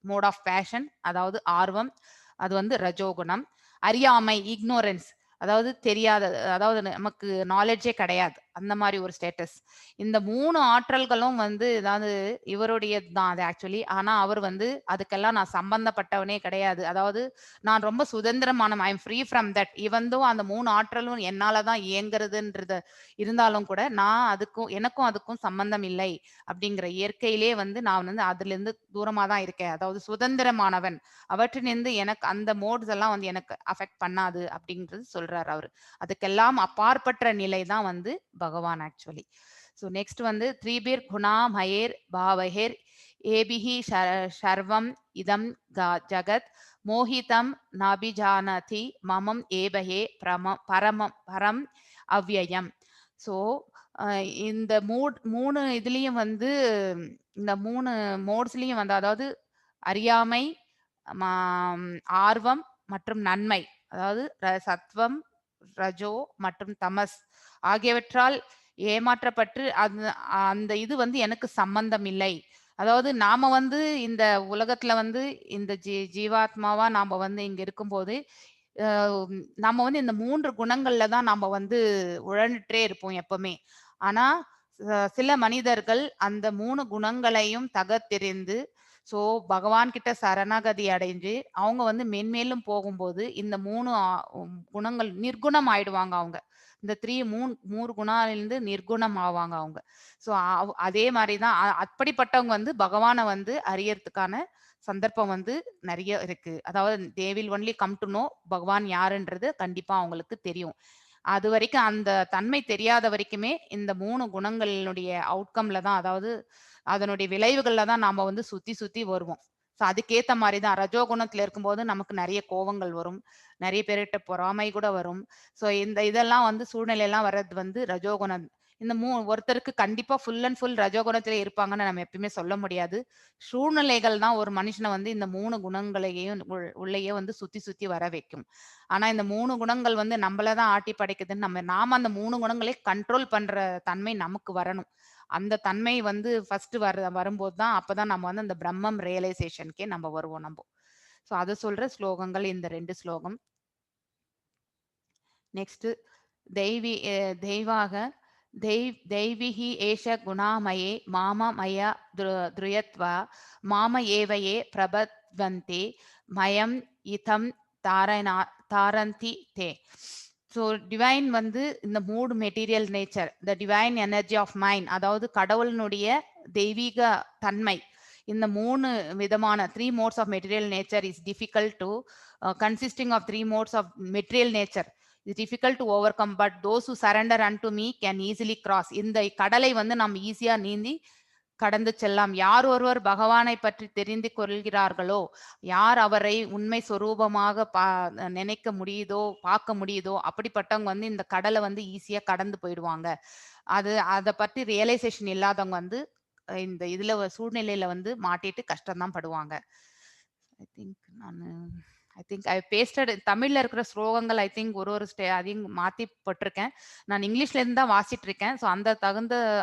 மோட் ஆஃப் பேஷன் அதாவது ஆர்வம். அது வந்து ரஜோகுணம். அறியாமை, இக்னோரன்ஸ் அதாவது தெரியாத அதாவது நமக்கு நாலேட்ஜே கிடையாது. அந்த மாரி ஒரு ஸ்டேட்டஸ். இந்த 3 ஆற்றல்களும் வந்து அதாவது இவருடையது தான் அது ஆக்சுவலி. ஆனா அவர் வந்து அதுக்கெல்லாம் நான் சம்பந்தப்பட்டவனே கிடையாது. அதாவது நான் ரொம்ப சுதந்திரமானவன். I am free from that. Even though அந்த 3 ஆற்றலும் என்னால தான் இயங்குறதுன்றது இருந்தாலும் கூட, நான் எனக்கும் அதுக்கும் சம்பந்தம் இல்லை. அப்படிங்கிற இயற்கையிலே வந்து நான் வந்து அதிலிருந்து தூரமா தான் இருக்கேன். அதாவது சுதந்திரமானவன். அவற்றினின்று எனக்கு அந்த மோட்ஸ் எல்லாம் வந்து எனக்கு அஃபெக்ட் பண்ணாது அப்படின்றது சொல்றாரு அவரு. அதுக்கெல்லாம் அப்பாற்பட்ட நிலை தான் வந்து பகவான் ஆக்சுவலி. ஸோ நெக்ஸ்ட் வந்து த்ரீபிர் குணா மயேர் பாவஹேர் ஏபிஹி சர்வம் இதம் ஜகத் மோஹிதம் நாபிஜானதி மமம் ஏபஹே பரம் அவ்யயம். ஸோ இந்த 3 இதுலயும் வந்து இந்த 3 மோட்ஸ்லயும் வந்து அதாவது அறியாமை, ஆர்வம் மற்றும் நன்மை. அதாவது சத்வம், ரஜோ மற்றும் தமஸ் ஆகியவற்றால் ஏமாற்றப்பட்டு அந்த அந்த இது வந்து எனக்கு சம்பந்தம் இல்லை. அதாவது நாம வந்து இந்த உலகத்துல வந்து இந்த ஜீவாத்மாவா நாம வந்து இங்க இருக்கும்போது, அ நம்ம வந்து இந்த 3 குணங்கள்ல தான் நாம வந்து உழண்டுட்டே இருப்போம் எப்பவுமே. ஆனா சில மனிதர்கள் அந்த 3 குணங்களையும் தகர்த்தெறிந்து ஸோ பகவான் கிட்ட சரணாகதி அடைஞ்சு, அவங்க வந்து மென்மேலும் போகும்போது, இந்த 3 குணங்கள் நிர்குணம் ஆயிடுவாங்க அவங்க. இந்த 3 குணாலிருந்து நிர்குணம் ஆவாங்க அவங்க. ஸோ அதே மாரி தான் அப்படிப்பட்டவங்க வந்து பகவான வந்து அறியறதுக்கான சந்தர்ப்பம் வந்து நெறைய இருக்கு. அதாவது they will only come to know பகவான் யாருன்றது கண்டிப்பா அவங்களுக்கு தெரியும். அதுவரைக்கும் அந்த தன்மை தெரியாத வரைக்குமே இந்த 3 குணங்களினுடைய அவுட்கம்ல தான் அதாவது அதனுடைய விளைவுகள்ல தான் நாம வந்து சுத்தி சுத்தி வருவோம். ஸோ அதுக்கேத்த மாரி தான் ரஜோகுணத்துல இருக்கும்போது நமக்கு நெறைய கோவங்கள் வரும். நெறைய பேர்கிட்ட பொறாமை கூட வரும். ஸோ இதெல்லாம் வந்து சூழ்நிலைலாம் வர்றது வந்து ரஜோகுணம். இந்த ஒருத்தருக்கு கண்டிப்பா ஃபுல் அண்ட் ஃபுல் ரஜோகுணத்திலே இருப்பாங்கன்னு நம்ம எப்பயுமே சொல்ல முடியாது. சூழ்நிலைகள் தான் ஒரு மனுஷன வந்து இந்த 3 குணங்களையும் உள்ளேயே வந்து சுத்தி சுத்தி வர வைக்கும். ஆனா இந்த 3 குணங்கள் வந்து நம்மள தான் ஆட்டி படைக்குதுன்னு நாம அந்த 3 குணங்களையும் கண்ட்ரோல் பண்ற தன்மை நமக்கு வரணும். அந்த தன்மை வந்து ஃபர்ஸ்ட் வரும்போது தான் அப்பதான் நம்ம வந்து அந்த பிரம்மம் ரியலைசேஷன்க்கே நம்ம வருவோம் நம்போ. ஸோ அத சொல்ற ஸ்லோகங்கள் இந்த 2 ஸ்லோகம். நெக்ஸ்ட் தெய்வாக दैविः एष गुणामये माममय ध्रुयत्वा माम एव ये प्रबध्वन्ते மயம் இதம் தாரந்தி தே. ஸோ டிவைன் வந்து இந்த மூடு material nature, the divine energy of mind, அதாவது கடவுளினுடைய தெய்வீக தன்மை, இந்த 3 விதமான 3 modes of material nature is difficult to consisting of 3 modes of material nature is difficult to overcome, but those who surrender unto me can easily cross. இந்த கடலை வந்து நாம் ஈஸியா நீந்தி கடந்து செல்லாம். யார் ஒருவர் பகவானை பற்றி தெரிந்து கொள்கிறார்களோ, யார் அவரை உண்மை சொரூபமாக நினைக்க முடியுதோ, பார்க்க முடியுதோ, அப்படிப்பட்டவங்க வந்து இந்த கடலை வந்து ஈஸியா கடந்து போயிடுவாங்க. அதை பற்றி ரியலைசேஷன் இல்லாதவங்க வந்து இந்த இதுல சூழ்நிலையில வந்து மாட்டிட்டு கஷ்டம்தான் படுவாங்க. ஐ திங்க் ஐ பேஸ்டட் தமிழ்ல இருக்கிற ஸ்லோகங்கள் ஐ திங்க் ஒரு அதையும் மாத்தி போட்டிருக்கேன். நான் இங்கிலீஷ்ல இருந்து தான் வாசிட்டு இருக்கேன். ஸோ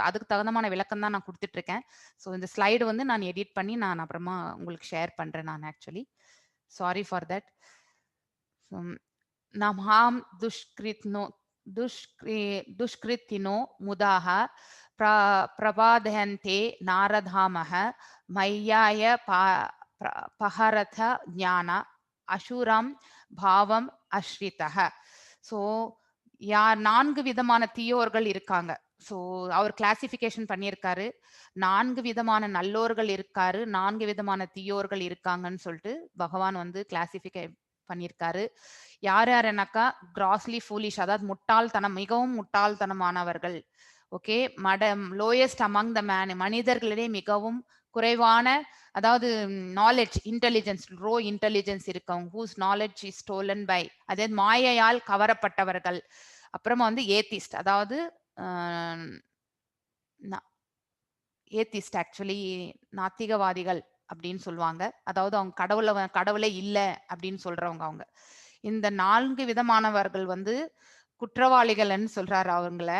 அதுக்கு தகுந்தமான விளக்கம் தான் நான் கொடுத்துட்டு இருக்கேன். ஸோ இந்த ஸ்லைடு வந்து நான் எடிட் பண்ணி நான் அப்புறமா உங்களுக்கு ஷேர் பண்றேன். நான் ஆக்சுவலி சாரி ஃபார் தட். நமாம் துஷ்கிருத்தினோ முதாக பிரபாதயந்தே நாரதாமஹ மையாய பஹரத ஞான அசுரம் பாவம் அஸ்ரிதஹ. ஸோ யார் 4 விதமான தீயோர்கள் இருக்காங்க. ஸோ அவர் கிளாசிபிகேஷன் பண்ணியிருக்காரு. 4 விதமான நல்லோர்கள் இருக்காரு, 4 விதமான தீயோர்கள் இருக்காங்கன்னு சொல்லிட்டு பகவான் வந்து கிளாசிபிகை பண்ணியிருக்காரு. யார் யாருனாக்கா கிராஸ்லி ஃபூலிஷ், அதாவது முட்டாள்தனம், மிகவும் முட்டாள்தனமானவர்கள். Okay, lowest among the man, மனிதர்களிடையே மிகவும் குறைவான, அதாவது நாலேஜ் இன்டெலிஜென்ஸ், ரோ இன்டெலிஜென்ஸ் இருக்கவங்க, whose knowledge is stolen by, அதாவது மாயையால் கவரப்பட்டவர்கள். அப்புறமா வந்து ஏத்திஸ்ட், அதாவது ஏத்திஸ்ட் ஆக்சுவலி நாத்திகவாதிகள் அப்படின்னு சொல்லுவாங்க. அதாவது அவங்க கடவுளே இல்லை அப்படின்னு சொல்றவங்க. அவங்க இந்த 4 விதமானவர்கள் வந்து குற்றவாளிகள்னு சொல்றாரு அவங்கள.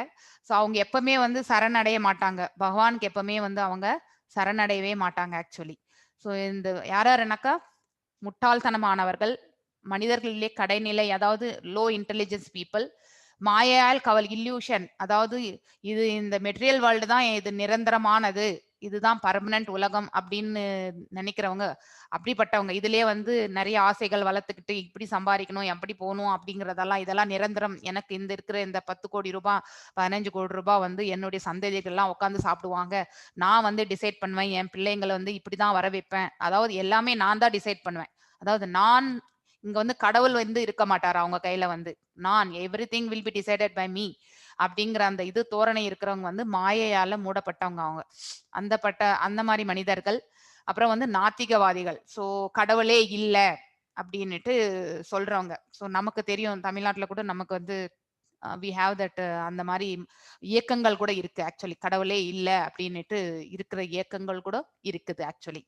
ஸோ அவங்க எப்பவுமே வந்து சரணடைய மாட்டாங்க, பகவானுக்கு எப்பவுமே வந்து அவங்க சரணடையவே மாட்டாங்க ஆக்சுவலி. ஸோ இந்த யாருனாக்கா முட்டாள்தனமானவர்கள், மனிதர்களிலே கடைநிலை, அதாவது லோ இன்டெலிஜென்ஸ் பீப்புள், மாயால் கவல் இல்யூஷன், அதாவது இது இந்த மெட்டீரியல் வேர்ல்டு தான் இது நிரந்தரமானது, இதுதான் பர்மனன்ட் உலகம் அப்படின்னு நினைக்கிறவங்க, அப்படிப்பட்டவங்க இதுலயே வந்து நிறைய ஆசைகள் வளர்த்துக்கிட்டு இப்படி சம்பாதிக்கணும், எப்படி போகணும் அப்படிங்கறதெல்லாம், இதெல்லாம் நிரந்தரம், எனக்கு இந்த இருக்கிற இந்த 10 கோடி ரூபாய் 15 கோடி ரூபாய் வந்து என்னுடைய சந்ததிகள்லாம் உட்காந்து சாப்பிடுவாங்க, நான் வந்து டிசைட் பண்ணுவேன், என் பிள்ளைங்களை வந்து இப்படிதான் வர வைப்பேன், அதாவது எல்லாமே நான் தான் டிசைட் பண்ணுவேன். அதாவது நான் இங்க வந்து கடவுள் வந்து இருக்க மாட்டாரு அவங்க கையில வந்து, நான் everything will be decided by me அப்படிங்கிற அந்த இது தோரணை இருக்கிறவங்க வந்து மாயையால மூடப்பட்டவங்க அவங்க, அந்த மாதிரி மனிதர்கள். அப்புறம் வந்து நாத்திகவாதிகள், ஸோ கடவுளே இல்லை அப்படின்னுட்டு சொல்றவங்க. ஸோ நமக்கு தெரியும் தமிழ்நாட்டில் கூட நமக்கு வந்து வி ஹாவ் தட், அந்த மாதிரி இயக்கங்கள் கூட இருக்கு ஆக்சுவலி, கடவுளே இல்லை அப்படின்னுட்டு இருக்கிற இயக்கங்கள் கூட இருக்குது ஆக்சுவலி.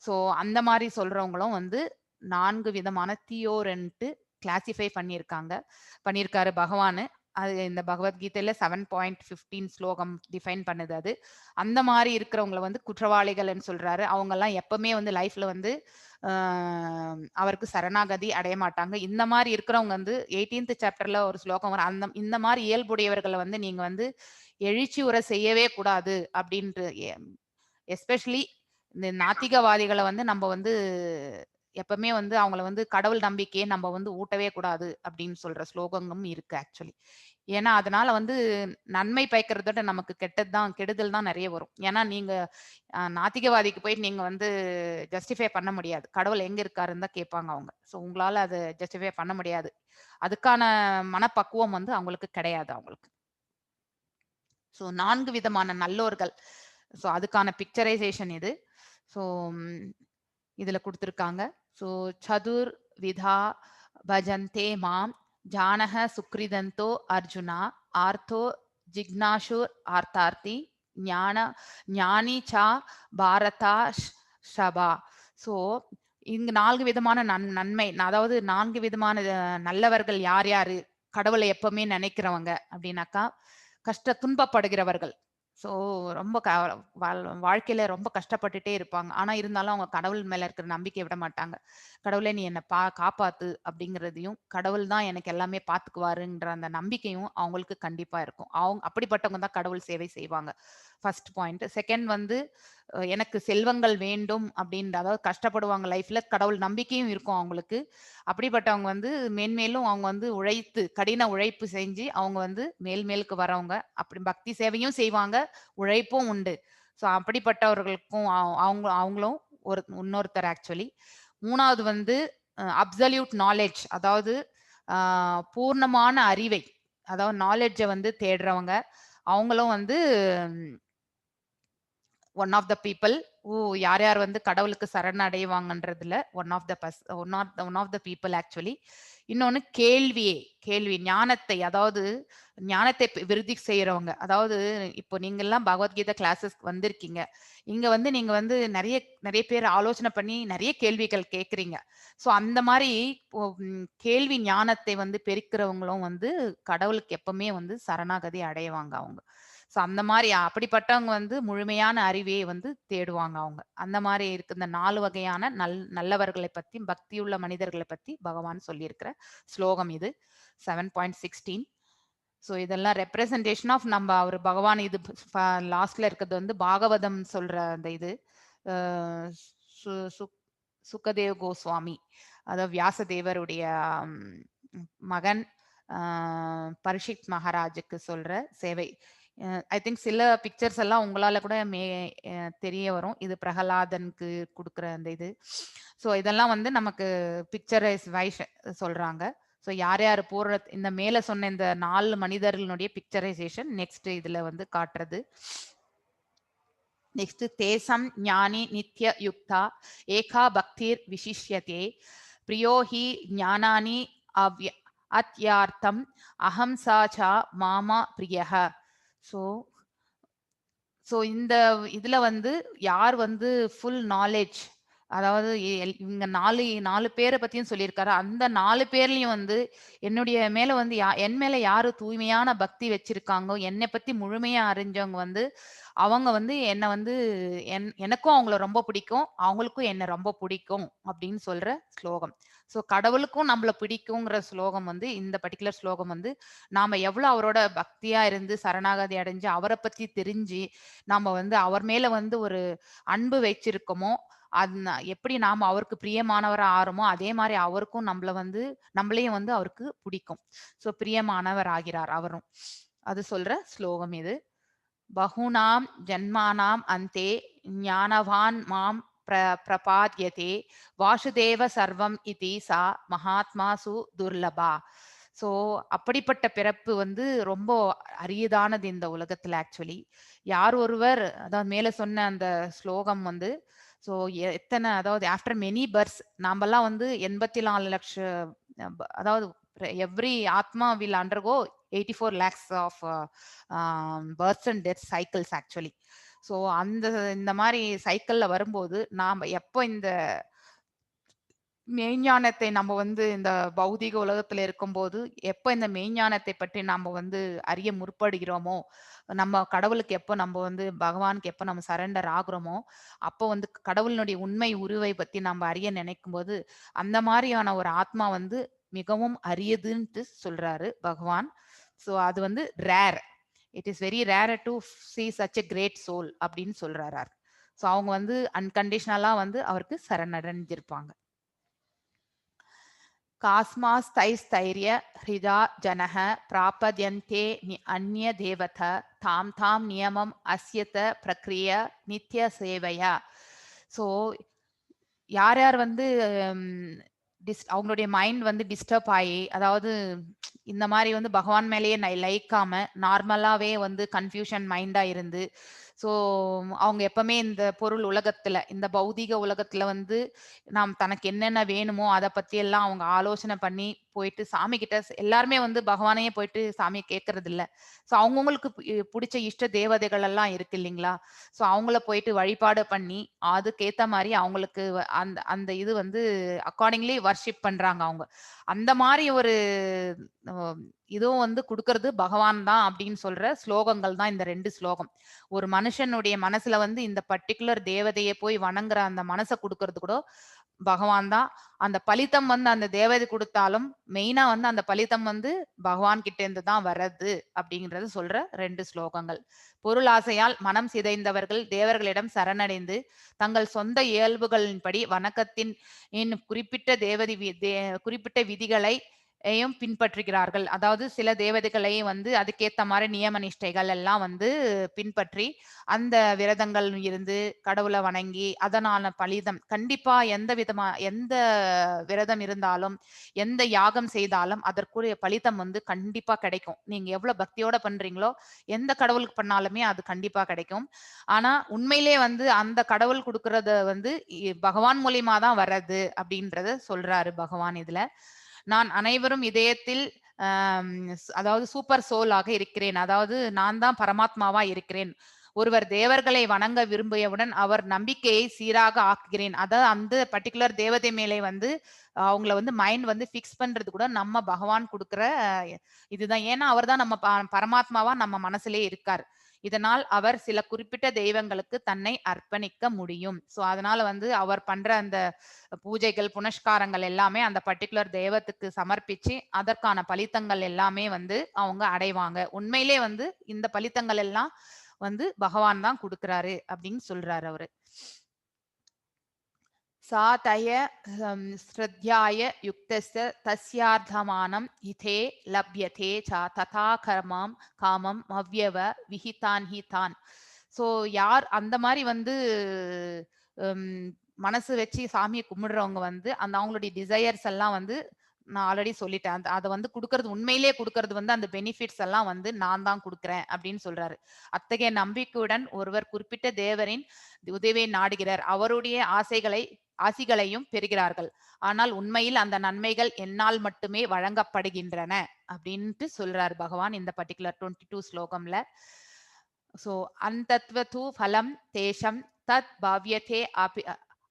ஸோ அந்த மாதிரி சொல்றவங்களும் வந்து 4 விதமான தீயோர்ன்ட்டு கிளாசிஃபை பண்ணியிருக்காரு பகவானு. அது இந்த பகவத்கீதையில 7.15 ஸ்லோகம் டிஃபைன் பண்ணுது அது. அந்த மாதிரி இருக்கிறவங்கள வந்து குற்றவாளிகள்னு சொல்றாரு. அவங்க எல்லாம் எப்பவுமே வந்து லைஃப்ல வந்து அவருக்கு சரணாகதி அடைய மாட்டாங்க. இந்த மாதிரி இருக்கிறவங்க வந்து 18th சாப்டர்ல ஒரு ஸ்லோகம் வரும், இந்த மாதிரி இயல்புடையவர்களை வந்து நீங்க வந்து எழுச்சி உரை செய்யவே கூடாது அப்படின்ட்டு. எஸ்பெஷலி இந்த நாத்திகவாதிகளை வந்து நம்ம வந்து எப்பவுமே வந்து அவங்கள வந்து கடவுள் நம்பிக்கையை நம்ம வந்து ஊட்டவே கூடாது அப்படின்னு சொல்ற ஸ்லோகங்களும் இருக்கு ஆக்சுவலி. ஏன்னா அதனால வந்து நன்மை பயக்கிறதோட நமக்கு கெடுதல் தான் நிறைய வரும். ஏன்னா நீங்க நாத்திகவாதிக்கு போயிட்டு நீங்க வந்து ஜஸ்டிஃபை பண்ண முடியாது, கடவுள் எங்க இருக்காருன்னு தான் கேட்பாங்க அவங்க. ஸோ உங்களால அதை ஜஸ்டிஃபை பண்ண முடியாது, அதுக்கான மனப்பக்குவம் வந்து அவங்களுக்கு கிடையாது அவங்களுக்கு. ஸோ 4 விதமான நல்லோர்கள், ஸோ அதுக்கான பிக்சரைசேஷன் இது. ஸோ இதுல கொடுத்துருக்காங்க. ஸோ சதுர் விதா பஜந்தே மாம் ஜானக சுக்ரிதந்தோ அர்ஜுனா ஆர்த்தோ ஜிக்னாஷுர் ஆர்த்தார்த்தி ஞானி சா பாரதா ஷபா. ஸோ இங்க 4 விதமான நன்மை, அதாவது 4 விதமான நல்லவர்கள் யார் யாரு, கடவுளை எப்பவுமே நினைக்கிறவங்க அப்படின்னாக்கா, துன்பப்படுகிறவர்கள், ஸோ ரொம்ப வாழ்க்கையில ரொம்ப கஷ்டப்பட்டுட்டே இருப்பாங்க. ஆனா இருந்தாலும் அவங்க கடவுள் மேல இருக்கிற நம்பிக்கைய விட மாட்டாங்க. கடவுளே நீ என்ன காப்பாத்து அப்படிங்கிறதையும், கடவுள் தான் எனக்கு எல்லாமே பார்த்துக்குவாருன்ற அந்த நம்பிக்கையும் அவங்களுக்கு கண்டிப்பா இருக்கும். அப்படிப்பட்டவங்க தான் கடவுள் சேவை செய்வாங்க. First point. செகண்ட் வந்து எனக்கு செல்வங்கள் வேண்டும் அப்படின்ற அதாவது கஷ்டப்படுவாங்க லைஃப்ல. கடவுள் நம்பிக்கையும் இருக்கும் அவங்களுக்கு. அப்படிப்பட்டவங்க வந்து மேன்மேலும் அவங்க வந்து கடின உழைப்பு செஞ்சு அவங்க வந்து மேல்மேலுக்கு வரவங்க. அப்படி பக்தி சேவையும் செய்வாங்க. உழைப்பும் உண்டு. ஸோ அப்படிப்பட்டவர்களுக்கும் அவங்களும் இன்னொருத்தர் ஆக்சுவலி. 3வது வந்து அப்சல்யூட் நாலேட்ஜ் அதாவது அ பூர்ணமான அறிவை, அதாவது நாலேட்ஜ வந்து தேடுறவங்க. அவங்களும் வந்து ஒன் ஆஃப் த பீப்பிள் யார் யார் வந்து கடவுளுக்கு சரணடைவாங்கன்றதுல one of the people actually. இன்னொன்னு கேள்வி ஞானத்தை, அதாவது ஞானத்தை விருத்தி செய்யறவங்க. அதாவது இப்போ நீங்க எல்லாம் பகவத்கீதை கிளாஸஸ் வந்திருக்கீங்க. இங்க வந்து நீங்க வந்து நிறைய நிறைய பேர் ஆலோசனை பண்ணி நிறைய கேள்விகள் கேட்கறீங்க. ஸோ அந்த மாதிரி கேள்வி ஞானத்தை வந்து பெருக்கிறவங்களும் வந்து கடவுளுக்கு எப்பவுமே வந்து சரணாகதி அடைவாங்க அவங்க. ஸோ அந்த மாரி அப்படிப்பட்டவங்க வந்து முழுமையான அறிவை வந்து தேடுவாங்க அவங்க. அந்த மாரி இருக்கு இந்த 4 வகையான நல்லவர்களை பத்தி, பக்தியுள்ள மனிதர்கள பத்தி பகவான் சொல்லியிருக்கிற ஸ்லோகம் இது. 7.16. ஸோ இதெல்லாம் ரெப்ரசன்டேஷன் ஆஃப் அவரு பகவான் இது லாஸ்ட்ல இருக்கிறது வந்து பாகவதம் சொல்ற அந்த இது. அ சு சுக் சுகதேவ் கோஸ்வாமி, அதாவது வியாசதேவருடைய மகன் அ பரீட்சித் மகாராஜுக்கு சொல்ற சேவை. ஐ திங்க் சில பிக்சர்ஸ் எல்லாம் உங்களால கூட தெரிய வரும். இது பிரகலாதனுக்கு குடுக்குற அந்த இது. ஸோ இதெல்லாம் வந்து நமக்கு பிக்சரைஸ் வைஸ் சொல்றாங்க. ஸோ யார் யார் இந்த மேல சொன்ன இந்த 4 மனிதர்களுடைய பிக்சரைசேஷன் நெக்ஸ்ட் இதுல வந்து காட்டுறது. நெக்ஸ்ட் தேசம் ஞானி நித்ய யுக்தா ஏகா பக்திர் விசிஷ்யதே பிரியோ ஹி ஞானானி அத்யார்த்தம் அஹம்சாச்சா மாமா பிரியஹ. ஸோ ஸோ இந்த இதுல வந்து யார் வந்து ஃபுல் நாலேட்ஜ், அதாவது இவங்க 4 பேரை பத்தியும் சொல்லியிருக்காரு. அந்த 4 பேர்லயும் வந்து என்னுடைய மேல வந்து என் மேல யாரு தூய்மையான பக்தி வச்சிருக்காங்கோ, என்னை பத்தி முழுமையா அறிஞ்சவங்க வந்து அவங்க வந்து என்ன வந்து எனக்கும் அவங்கள ரொம்ப பிடிக்கும், அவங்களுக்கும் என்ன ரொம்ப பிடிக்கும் அப்படின்னு சொல்ற ஸ்லோகம். ஸோ கடவுளுக்கும் நம்மள பிடிக்குங்கிற ஸ்லோகம் வந்து இந்த பர்ட்டிகுலர் ஸ்லோகம் வந்து நாம எவ்வளவு அவரோட பக்தியா இருந்து சரணாகதி அடைஞ்சு அவரை பத்தி தெரிஞ்சு நாம வந்து அவர் மேல வந்து ஒரு அன்பு வச்சிருக்கோமோ, எப்படி நாம அவருக்கு பிரியமானவரா ஆறோமோ அதே மாதிரி அவருக்கும் நம்மளையும் வந்து அவருக்கு பிடிக்கும். ஸோ பிரியமானவர் ஆகிறார் அவரும். அது சொல்ற ஸ்லோகம் இது. பகுனாம் ஜன்மானாம் அந்தே ஞானவான் மாம் பிரபாத்யதே வாசுதேவ சர்வம் இதி சா மகாத்மாசு துர்லபா. ஸோ அப்படிப்பட்ட பிறப்பு வந்து ரொம்ப அரியதானது இந்த உலகத்துல ஆக்சுவலி. யார் ஒருவர் அதாவது மேல சொன்ன அந்த ஸ்லோகம் வந்து ஸோ எத்தனை அதாவது ஆஃப்டர் மெனி பர்த்ஸ் நாமெல்லாம் வந்து 84 லட்சம் அதாவது எவ்ரி ஆத்மா will undergo 84 lakhs of births and death cycles actually. So இந்த மாதிரி சைக்கிள்ல வரும்போது நாம எப்போ இந்த மெய்ஞானத்தை நம்ம வந்து இந்த பௌதிக உலகத்துல இருக்கும்போது எப்ப இந்த மெய்ஞானத்தை பற்றி நம்ம வந்து அறிய முற்படுகிறோமோ, நம்ம கடவுளுக்கு எப்ப நம்ம வந்து பகவானுக்கு எப்ப நம்ம சரண்டர் ஆகுறோமோ, அப்போ வந்து கடவுளினுடைய உண்மை உருவை பத்தி நம்ம அறிய நினைக்கும்போது அந்த மாதிரியான ஒரு ஆத்மா வந்து மிகவும் அரியதுன்ட்டு சொல்றாரு பகவான். ஸோ அது வந்து rare. It is very rare to see such a great soul அப்படின்னு சொல்றாரு. ஸோ அவங்க வந்து அன்கண்டிஷனலா வந்து அவருக்கு சரணடைஞ்சிருப்பாங்க. காஸ்மாஸ்தைஸ்தைர்ய ஹிருதா ஜனः பிராபத்யந்தே அந்ய தேவத தாம் தாம் நியமம் அஸ்யத பிரக்ரிய நித்ய சேவையா. ஸோ யார் யார் வந்து அவங்களுடைய மைண்ட் வந்து டிஸ்டர்ப் ஆகி அதாவது இந்த மாதிரி வந்து பகவான் மேலேயே லைக்காம நார்மலாவே வந்து கன்ஃபியூஷன் மைண்டா இருந்து ஸோ அவங்க எப்பவுமே இந்த பொருள் உலகத்துல இந்த பௌதீக உலகத்துல வந்து நாம் தனக்கு என்னென்ன வேணுமோ அதை பத்தி எல்லாம் அவங்க ஆலோசனை பண்ணி போயிட்டு சாமி கிட்ட எல்லாருமே வந்து பகவானையே போயிட்டு சாமியை கேட்கறது இல்ல. ஸோ அவங்கவுங்களுக்கு பிடிச்ச இஷ்ட தேவதைகள் எல்லாம் இருக்கு இல்லைங்களா. ஸோ அவங்கள போயிட்டு வழிபாடு பண்ணி அதுக்கேத்த மாதிரி அவங்களுக்கு அந்த அந்த இது வந்து அக்கார்டிங்லி வர்ஷிப் பண்றாங்க அவங்க. அந்த மாதிரி ஒரு இதுவும் வந்து கொடுக்கறது பகவான் தான் அப்படின்னு சொல்ற ஸ்லோகங்கள் தான் இந்த 2 ஸ்லோகம். ஒரு மனுஷனுடைய மனசுல வந்து இந்த பர்ட்டிகுலர் தேவதையை போய் வணங்குற அந்த மனசை கொடுக்கறது கூட பகவான் தான். அந்த பலித்தம் வந்து அந்த தேவதை கொடுத்தாலும் மெயினா வந்து அந்த பலித்தம் வந்து பகவான் கிட்ட இருந்து தான் வர்றது அப்படிங்கறது சொல்ற 2 ஸ்லோகங்கள். பொருளாசையால் மனம் சிதைந்தவர்கள் தேவர்களிடம் சரணடைந்து தங்கள் சொந்த இயல்புகளின்படி வணக்கத்தின் குறிப்பிட்ட குறிப்பிட்ட விதிகளை பின்பற்றுகிறார்கள். அதாவது சில தேவதைகளை வந்து அதுக்கேத்த மாதிரி நியம நிஷ்டைகள் எல்லாம் வந்து பின்பற்றி அந்த விரதங்கள் இருந்து கடவுளை வணங்கி அதனால பலிதம் கண்டிப்பா எந்த விரதம் இருந்தாலும் எந்த யாகம் செய்தாலும் அதற்குரிய பலிதம் வந்து கண்டிப்பா கிடைக்கும். நீங்க எவ்வளவு பக்தியோட பண்றீங்களோ எந்த கடவுளுக்கு பண்ணாலுமே அது கண்டிப்பா கிடைக்கும். ஆனா உண்மையிலே வந்து அந்த கடவுள் கொடுக்கறத வந்து பகவான் மூலியமா தான் வர்றது அப்படின்றத சொல்றாரு பகவான் இதுல. நான் அனைவரும் இதயத்தில் அதாவது சூப்பர் சோலாக இருக்கிறேன். அதாவது நான் தான் பரமாத்மாவா இருக்கிறேன். ஒருவர் தேவர்களை வணங்க விரும்பியவுடன் அவர் நம்பிக்கையை சீராக ஆக்குகிறேன். அதாவது அந்த பர்டிகுலர் தேவதை மேலே வந்து அவங்கள வந்து மைண்ட் வந்து ஃபிக்ஸ் பண்றது கூட நம்ம பகவான் கொடுக்குற இதுதான். ஏன்னா அவர் தான் நம்ம பரமாத்மாவா நம்ம மனசுலயே இருக்கார். இதனால் அவர் சில குறிப்பிட்ட தெய்வங்களுக்கு தன்னை அர்ப்பணிக்க முடியும். சோ அதனால வந்து அவர் பண்ற அந்த பூஜைகள் புனஸ்காரங்கள் எல்லாமே அந்த பர்டிகுலர் தெய்வத்துக்கு சமர்ப்பிச்சு அதற்கான பலித்தங்கள் எல்லாமே வந்து அவங்க அடைவாங்க. உண்மையிலே வந்து இந்த பலித்தங்கள் எல்லாம் வந்து பகவான் தான் கொடுக்கிறாரு அப்படின்னு சொல்றாரு அவரு. சாதய ஸ்ரத்யாய யுக்தஸ்ய தஸ்யார்த்தமானம் ஹிதே லப்யதே ச ததா காமம் அவ்யவ விஹிதான் ஹிதான். ஸோ யார் அந்த மாதிரி வந்து மனசு வச்சு சாமியை கும்பிடுறவங்க வந்து அந்த அவங்களுடைய டிசையர்ஸ் எல்லாம் வந்து நான் ஆல்ரெடி சொல்லிட்டேன். அதை வந்து கொடுக்கறது உண்மையிலேயே கொடுக்கறது வந்து அந்த பெனிஃபிட்ஸ் எல்லாம் வந்து நான் தான் கொடுக்குறேன் அப்படின்னு சொல்றாரு. அத்தகைய நம்பிக்கையுடன் ஒருவர் குறிப்பிட்ட தேவரின் உதவியை நாடுகிறார். அவருடைய ஆசிகளையும் பெறுகிறார்கள். ஆனால் உண்மையில் அந்த நன்மைகள் என்னால் மட்டுமே வழங்கப்படுகின்றன அப்படின்ட்டு சொல்றாரு பகவான் இந்த பர்டிகுலர் 22 ஸ்லோகம்ல. சோ அந்தத்வது ஃபலம் தேஷம் தத் பாவ்யதே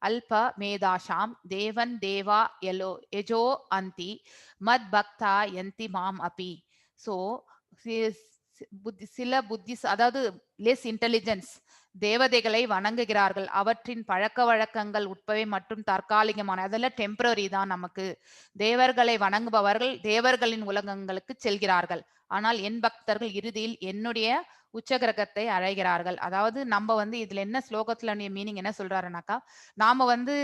அல்ப மேதாஷாம் தேவன் தேவா யஜோ அந்தி மத் பக்தா யந்தி மாம் அபி. ஸோ சில புத்தி அதாவது லெஸ் இன்டெலிஜென்ஸ் தேவதைகளை வணங்குகிறார்கள். அவற்றின் பழக்க வழக்கங்கள் உட்பவை மற்றும் தற்காலிகமான அதெல்லாம் டெம்பரரி தான். நமக்கு தேவர்களை வணங்குபவர்கள் தேவர்களின் உலகங்களுக்கு செல்கிறார்கள். ஆனால் என் பக்தர்கள் இறுதியில் என்னுடைய உச்சகிரகத்தை அடைகிறார்கள். அதாவது நம்ம வந்து இதுல என்ன ஸ்லோகத்துல மீனிங் என்ன சொல்றாருனாக்கா, நாம வந்து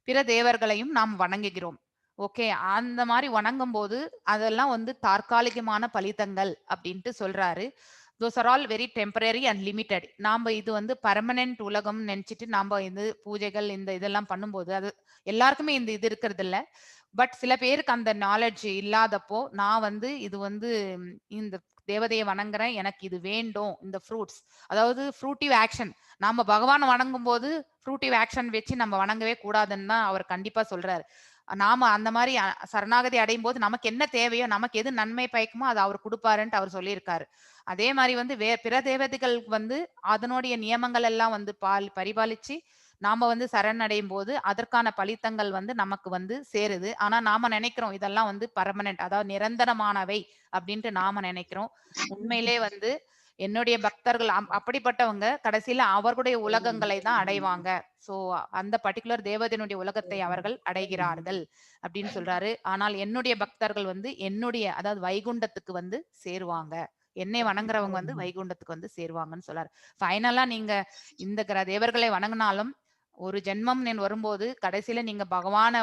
பிற தேவர்களையும் நாம் வணங்குகிறோம். ஓகே, அந்த மாதிரி வணங்கும் போது அதெல்லாம் வந்து தற்காலிகமான பலிதங்கள் அப்படின்ட்டு சொல்றாரு. Those are all very temporary and limited. நாம இது வந்து பர்மனன்ட் உலகம் நினைச்சிட்டு நாம இது பூஜைகள் இந்த இதெல்லாம் பண்ணும்போது அது எல்லாருக்குமே இந்த இது இருக்கிறது இல்ல. பட் சில பேருக்கு அந்த நாலேஜ் இல்லாதப்போ நான் வந்து இது வந்து இந்த தேவதையை வணங்குறேன், எனக்கு இது வேண்டும், இந்த ஃப்ரூட்ஸ் அதாவது ஃப்ரூட்டிவ் ஆக்ஷன். நாம பகவான் வணங்கும் போது ஃப்ரூட்டிவ் ஆக்ஷன் வச்சு நம்ம வணங்கவே கூடாதுன்னு தான் அவர் கண்டிப்பா சொல்றாரு. நாம அந்த மாதிரி சரணாகதி அடையும் போது நமக்கு என்ன தேவையோ நமக்கு எது நன்மை பயக்குமோ அதை அவர் கொடுப்பாருன்ட்டு அவர் சொல்லியிருக்காரு. அதே மாதிரி வந்து பிற தேவதைகள் வந்து அதனுடைய நியமங்கள் எல்லாம் வந்து பரிபாலிச்சு நாம வந்து சரணடையும் போது அதற்கான பலித்தங்கள் வந்து நமக்கு வந்து சேருது. ஆனா நாம நினைக்கிறோம் இதெல்லாம் வந்து பர்மனன்ட், அதாவது நிரந்தரமானவை அப்படின்ட்டு நாம நினைக்கிறோம். உண்மையிலே வந்து என்னுடைய பக்தர்கள் அப்படிப்பட்டவங்க கடைசியில அவர்களுடைய உலகங்களை தான் அடைவாங்க. சோ அந்த பர்டிகுலர் தேவதையினுடைய உலகத்தை அவர்கள் அடைகிறார்கள் அப்படின்னு சொல்றாரு. ஆனால் என்னுடைய பக்தர்கள் வந்து என்னுடைய அதாவது வைகுண்டத்துக்கு வந்து சேருவாங்க. என்னை வணங்குறவங்க வந்து வைகுண்டத்துக்கு வந்து சேருவாங்கன்னு சொல்றாரு. ஃபைனலா நீங்க இந்த தேவர்களை வணங்கினாலும் ஒரு ஜென்மம் வரும்போது கடைசியில நீங்க பகவானை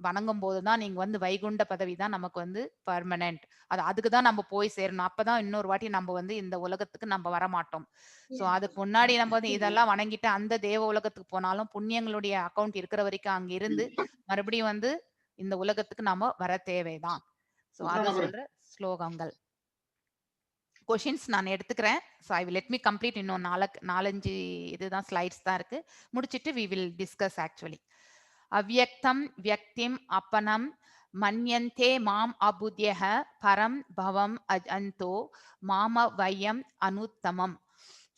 வணங்கும் போதுதான் நீங்க வந்து வைகுண்ட பதவி தான் நமக்கு வந்து பர்மனன்ட். அதுக்குதான் நம்ம போய் சேரணும். அப்பதான் இன்னொரு வாட்டி நம்ம வந்து இந்த உலகத்துக்கு நம்ம வரமாட்டோம். சோ அதுக்கு முன்னாடி நம்ம வந்து இதெல்லாம் வணங்கிட்டு அந்த தேவ உலகத்துக்கு போனாலும் புண்ணியங்களுடைய அக்கௌண்ட் இருக்கிற வரைக்கும் அங்க இருந்து மறுபடியும் வந்து இந்த உலகத்துக்கு நாம வர தேவைதான். சோ அத சொல்ற ஸ்லோகங்கள். கொஷின்ஸ் நான் எடுத்துக்கிறேன். So I will let me complete. இன்னும் 4-5 இதுதான் ஸ்லைட்ஸ் தான் இருக்கு. முடிச்சிட்டு வி வில் டிஸ்கஸ் ஆக்சுவலி. அவ்யக்தம் வியக்திம் அப்பனம் மன்யந்தே மாம் அபுத்யஹ பரம் பவம் அந்தோ மாம வயம் அனுத்தமம்.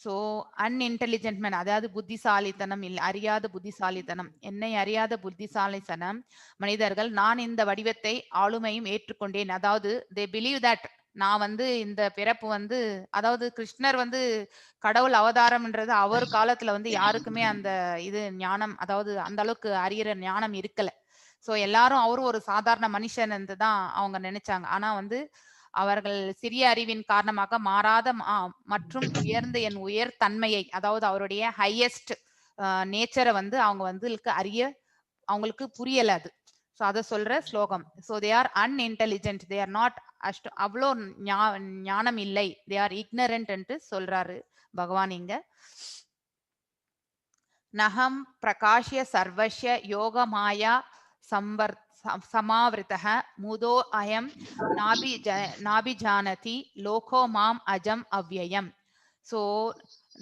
ஸோ அன்இன்டெலிஜென்ட் மேன், அதாவது புத்திசாலித்தனம் இல்லை, அறியாத புத்திசாலித்தனம், என்னை அறியாத புத்திசாலித்தனம் மனிதர்கள் நான் இந்த வடிவத்தை ஆளுமையும் ஏற்றுக்கொண்டேன். அதாவது தே பிலீவ் தட் நான் வந்து இந்த பிறப்பு வந்து, அதாவது கிருஷ்ணர் வந்து கடவுள் அவதாரம்ன்றது அவர் காலத்துல வந்து யாருக்குமே அந்த இது ஞானம், அதாவது அந்த அளவுக்கு அறியிற ஞானம் இருக்கல. ஸோ எல்லாரும் அவரும் ஒரு சாதாரண மனுஷன் தான் அவங்க நினைச்சாங்க. ஆனா வந்து அவர்கள் சிறிய அறிவின் காரணமாக மாறாத மற்றும் உயர்ந்த என் உயர் தன்மையை, அதாவது அவருடைய ஹையஸ்ட் நேச்சரை வந்து அவங்க வந்து அவங்களுக்கு புரியல அது. ஸோ அதை சொல்ற ஸ்லோகம். So they are unintelligent, they are not அவ்வளோ ஞானம் இல்லை, தே ஆர் இக்னரண்ட் சொல்றாரு பகவான் இங்க. நகம் பிரகாஷ்ய சர்வஸ்ய யோக மாயா சம்பர் சமாவிருத்தः முதோ அயம் நாபிஜானதி லோகோ மாம் அஜம் அவ்யயம். ஸோ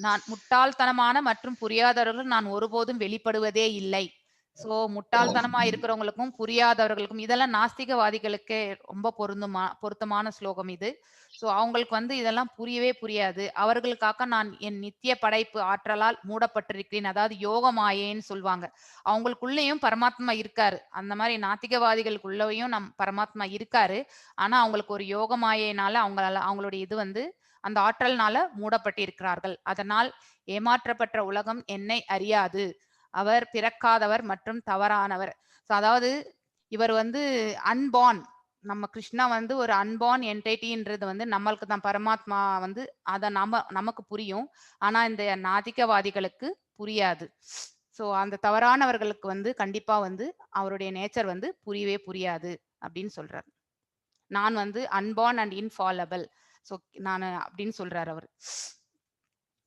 நான் முட்டாள்தனமான மற்றும் புரியாதவர்கள் நான் ஒருபோதும் வெளிப்படுவதே இல்லை. ஸோ முட்டாள்தனமா இருக்கிறவங்களுக்கும் புரியாதவர்களுக்கும், இதெல்லாம் நாஸ்திகவாதிகளுக்கு ரொம்ப பொருத்தமான ஸ்லோகம் இது. ஸோ அவங்களுக்கு வந்து இதெல்லாம் புரியவே புரியாது. அவர்களுக்காக நான் என் நித்திய படைப்பு ஆற்றலால் மூடப்பட்டிருக்கிறேன். அதாவது யோக மாயேன்னு சொல்லுவாங்க. அவங்களுக்குள்ளேயும் பரமாத்மா இருக்காரு. அந்த மாதிரி நாத்திகவாதிகளுக்குள்ளேயும் பரமாத்மா இருக்காரு. ஆனா அவங்களுக்கு ஒரு யோக மாயையினால அவங்களுடைய இது வந்து அந்த ஆற்றல்னால மூடப்பட்டிருக்கிறார்கள். அதனால் ஏமாற்றப்பட்ட உலகம் என்னை அறியாது. அவர் பிறக்காதவர் மற்றும் தவறானவர். அதாவது இவர் வந்து அன்பார்ன், நம்ம கிருஷ்ணா வந்து ஒரு அன்பார்ன் என்டைட்டின்றது வந்து நம்மளுக்கு தான் பரமாத்மா வந்து அதை நமக்கு புரியும். ஆனா இந்த நாத்திகவாதிகளுக்கு புரியாது. ஸோ அந்த தவறானவர்களுக்கு வந்து கண்டிப்பா வந்து அவருடைய நேச்சர் வந்து புரியவே புரியாது அப்படின்னு சொல்றாரு. நான் வந்து அன்பார்ன் அண்ட் இன்ஃபாலபிள். ஸோ நான் அப்படின்னு சொல்றாரு அவர்.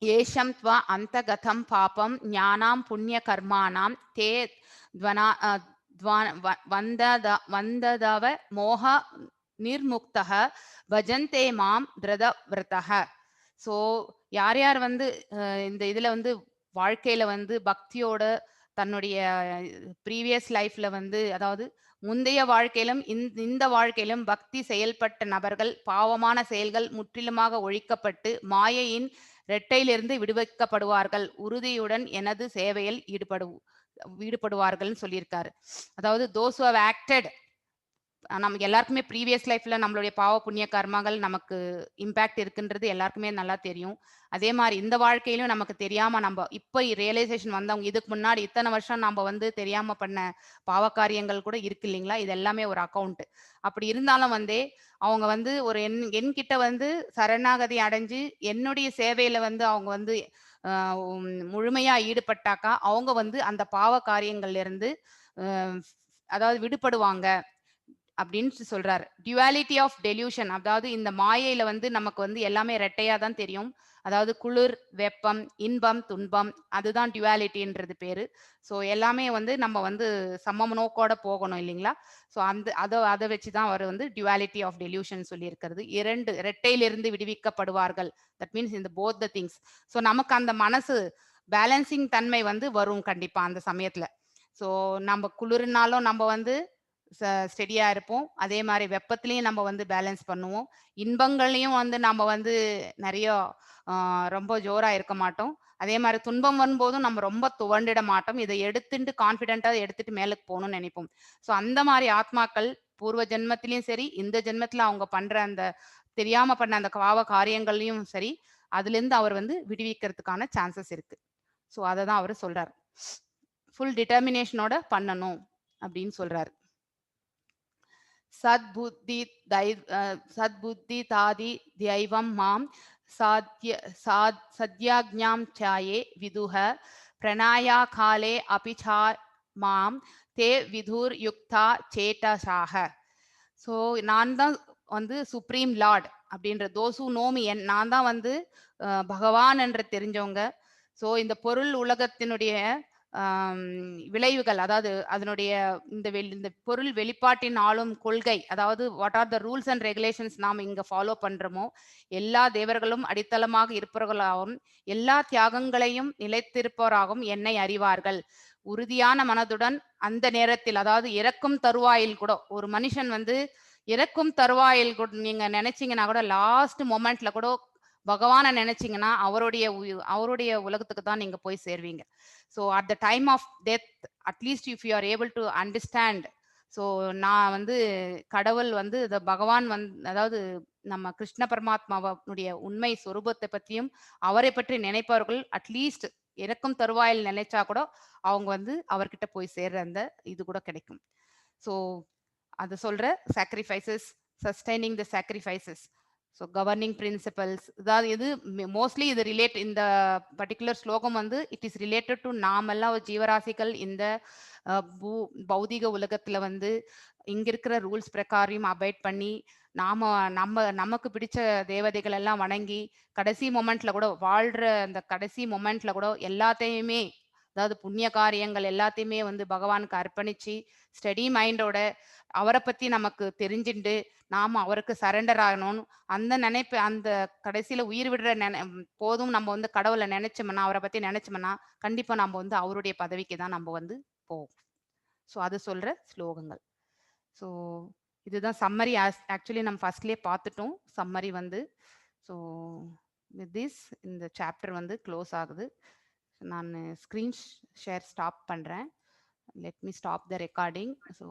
ஏஷம் த்வா அந்தகதம் பாபம் ஞானாம் புண்ணிய கர்மானாம் தே வந்ததவ மோக நிர்முக்தக பஜந்தே மாம் திருதவிரதக. ஸோ யார் யார் வந்து இந்த இதுல வந்து வாழ்க்கையில வந்து பக்தியோட தன்னுடைய ப்ரீவியஸ் லைஃப்ல வந்து, அதாவது முந்தைய வாழ்க்கையிலும் இந்த வாழ்க்கையிலும் பக்தி செயல்பட்ட நபர்கள் பாவமான செயல்கள் முற்றிலுமாக ஒழிக்கப்பட்டு மாயையின் இரட்டையிலிருந்து விடுவிக்கப்படுவார்கள், உறுதியுடன் எனது சேவையில் ஈடுபடுவார்கள்னு சொல்லியிருக்காரு. அதாவது தோஸ் ஹூ ஹவ் ஆக்டட், நமக்கு எல்லாருக்குமே ப்ரீவியஸ் லைஃப்ல நம்மளுடைய பாவ புண்ணிய கர்மங்கள் நமக்கு இம்பேக்ட் இருக்குன்றது எல்லாருக்குமே நல்லா தெரியும். அதே மாதிரி இந்த வாழ்க்கையிலும் நமக்கு தெரியாம நம்ம இப்ப ரியலைசேஷன் வந்தவங்க, இதுக்கு முன்னாடி இத்தனை வருஷம் நம்ம வந்து தெரியாம பண்ண பாவ காரியங்கள் கூட இருக்கு இல்லைங்களா, இது எல்லாமே ஒரு அக்கௌண்ட். அப்படி இருந்தாலும் வந்து அவங்க வந்து ஒரு என்கிட்ட வந்து சரணாகதி அடைஞ்சு என்னுடைய சேவையில வந்து அவங்க வந்து முழுமையா ஈடுபட்டாக்கா அவங்க வந்து அந்த பாவ காரியங்கள்ல இருந்து அதாவது விடுபடுவாங்க அப்படின்னு சொல்றாரு. டியூவாலிட்டி ஆஃப் டெல்யூஷன், அதாவது இந்த மாயையில வந்து நமக்கு வந்து எல்லாமே ரெட்டையா தான் தெரியும். அதாவது குளிர் வெப்பம் இன்பம் துன்பம், அதுதான் டியூவாலிட்டின்றது பேரு. ஸோ எல்லாமே வந்து நம்ம வந்து சம நோக்கோட போகணும் இல்லைங்களா. ஸோ அதை வச்சுதான் அவர் வந்து டியூவாலிட்டி ஆஃப் டெல்யூஷன் சொல்லி இருக்கிறது. இரண்டு ரெட்டையிலிருந்து விடுவிக்கப்படுவார்கள். தட் மீன்ஸ் இந்த போத் த திங்ஸ். ஸோ நமக்கு அந்த மனசு பேலன்சிங் தன்மை வந்து வரும் கண்டிப்பா அந்த சமயத்துல. ஸோ நம்ம குளிர்னாலும் நம்ம வந்து ஸ்டெடியா இருப்போம். அதே மாதிரி வெப்பத்திலையும் நம்ம வந்து பேலன்ஸ் பண்ணுவோம். இன்பங்களையும் வந்து நம்ம வந்து நிறைய ரொம்ப ஜோரா இருக்க மாட்டோம். அதே மாதிரி துன்பம் வரும்போதும் நம்ம ரொம்ப துவண்டிட மாட்டோம். இதை எடுத்துட்டு கான்ஃபிடென்ட்டா எடுத்துட்டு மேலுக்கு போகணும்னு நினைப்போம். ஸோ அந்த மாதிரி ஆத்மாக்கள் பூர்வ ஜென்மத்திலையும் சரி, இந்த ஜென்மத்துல அவங்க பண்ற அந்த தெரியாம பண்ண அந்த பாவ காரியங்களையும் சரி, அதுல இருந்து அவர் வந்து விடுவிக்கிறதுக்கான சான்சஸ் இருக்கு. ஸோ அதை தான் அவர் சொல்றாரு. ஃபுல் டிட்டர்மினேஷனோட பண்ணணும் அப்படின்னு சொல்றாரு. சத்புத்தி தாதி தைவம் மாம் சத்யாக்ஞாம் சாயே விதுஹ பிரணாயா காலே அபிச்சா மாம் தே விதுர் யுக்தா சேட்டசாக. ஸோ நான் தான் வந்து சுப்ரீம் லார்ட் அப்படின்ற தோஸ் ஹூ நோ மீ, நான் தான் வந்து பகவான் என்று தெரிஞ்சவங்க. ஸோ இந்த பொருள் உலகத்தினுடைய விளைவுகள், அதாவது அதனுடைய இந்த பொருள் வெளிப்பாட்டின் ஆளும் கொள்கை, அதாவது what are the rules and regulations நாம் இங்க ஃபாலோ பண்றோமோ எல்லா தேவர்களும் அடித்தளமாக இருப்பவர்களாகவும் எல்லா தியாகங்களையும் நிலைத்திருப்பவராகவும் என்னை அறிவார்கள். உறுதியான மனதுடன் அந்த நேரத்தில், அதாவது இறக்கும் தருவாயில் கூட ஒரு மனுஷன் வந்து இறக்கும் தருவாயில் கூட நீங்க நினைச்சீங்கன்னா கூட லாஸ்ட் மொமெண்ட்ல கூட பகவானை நினைச்சீங்கன்னா அவருடைய உலகத்துக்கு தான் நீங்க போய் சேர்வீங்க. So at the time of death at least if you are able to understand. So நான் வந்து கடவுள் வந்து பகவான் அதாவது நம்ம கிருஷ்ண பரமாத்மாவுடைய உண்மை சொரூபத்தை பற்றியும் அவரை பற்றி நினைப்பவர்கள் அட்லீஸ்ட் இறக்கும் தருவாயில் நினைச்சா கூட அவங்க வந்து அவர்கிட்ட போய் சேர்ற அந்த இது கூட கிடைக்கும். ஸோ அது சொல்ற சாக்ரிஃபைசஸ், சஸ்டைனிங் த சாக்ரிஃபைசஸ், ஸோ கவர்னிங் பிரின்சிபல்ஸ், அதாவது இது மோஸ்ட்லி இது ரிலேட் இந்த பர்டிகுலர் ஸ்லோகம் வந்து இட் இஸ் ரிலேட்டட் டு நாமெல்லாம் ஜீவராசிகள் இந்த பௌதிக உலகத்துல வந்து இங்க இருக்கிற ரூல்ஸ் பிரகாரம் அபைட் பண்ணி நமக்கு பிடிச்ச தேவதைகள் எல்லாம் வணங்கி கடைசி மொமெண்ட்ல கூட வாழ்ற அந்த கடைசி மொமெண்ட்ல கூட எல்லாத்தையுமே, அதாவது புண்ணிய காரியங்கள் எல்லாத்தையுமே வந்து பகவானுக்கு அர்ப்பணிச்சு ஸ்டடி மைண்டோட அவரை பத்தி நமக்கு தெரிஞ்சுண்டு நாம அவருக்கு சரண்டர் ஆகணும். அந்த நினைப்பு அந்த கடைசியில உயிர் விடுற போதும் நம்ம வந்து கடவுளை நினைச்சோம்னா, அவரை பத்தி நினைச்சோம்னா கண்டிப்பா நம்ம வந்து அவருடைய பதவிக்கு தான் நம்ம வந்து போவோம். ஸோ அது சொல்ற ஸ்லோகங்கள். ஸோ இதுதான் சம்மரி. ஆக்சுவலி நம்ம ஃபர்ஸ்ட்லேயே பார்த்துட்டோம் சம்மரி வந்து. ஸோ வித் திஸ் இந்த சாப்டர் வந்து க்ளோஸ் ஆகுது. நான் ஸ்க்ரீன் ஷேர் ஸ்டாப் பண்ணுறேன். Let me stop the recording. So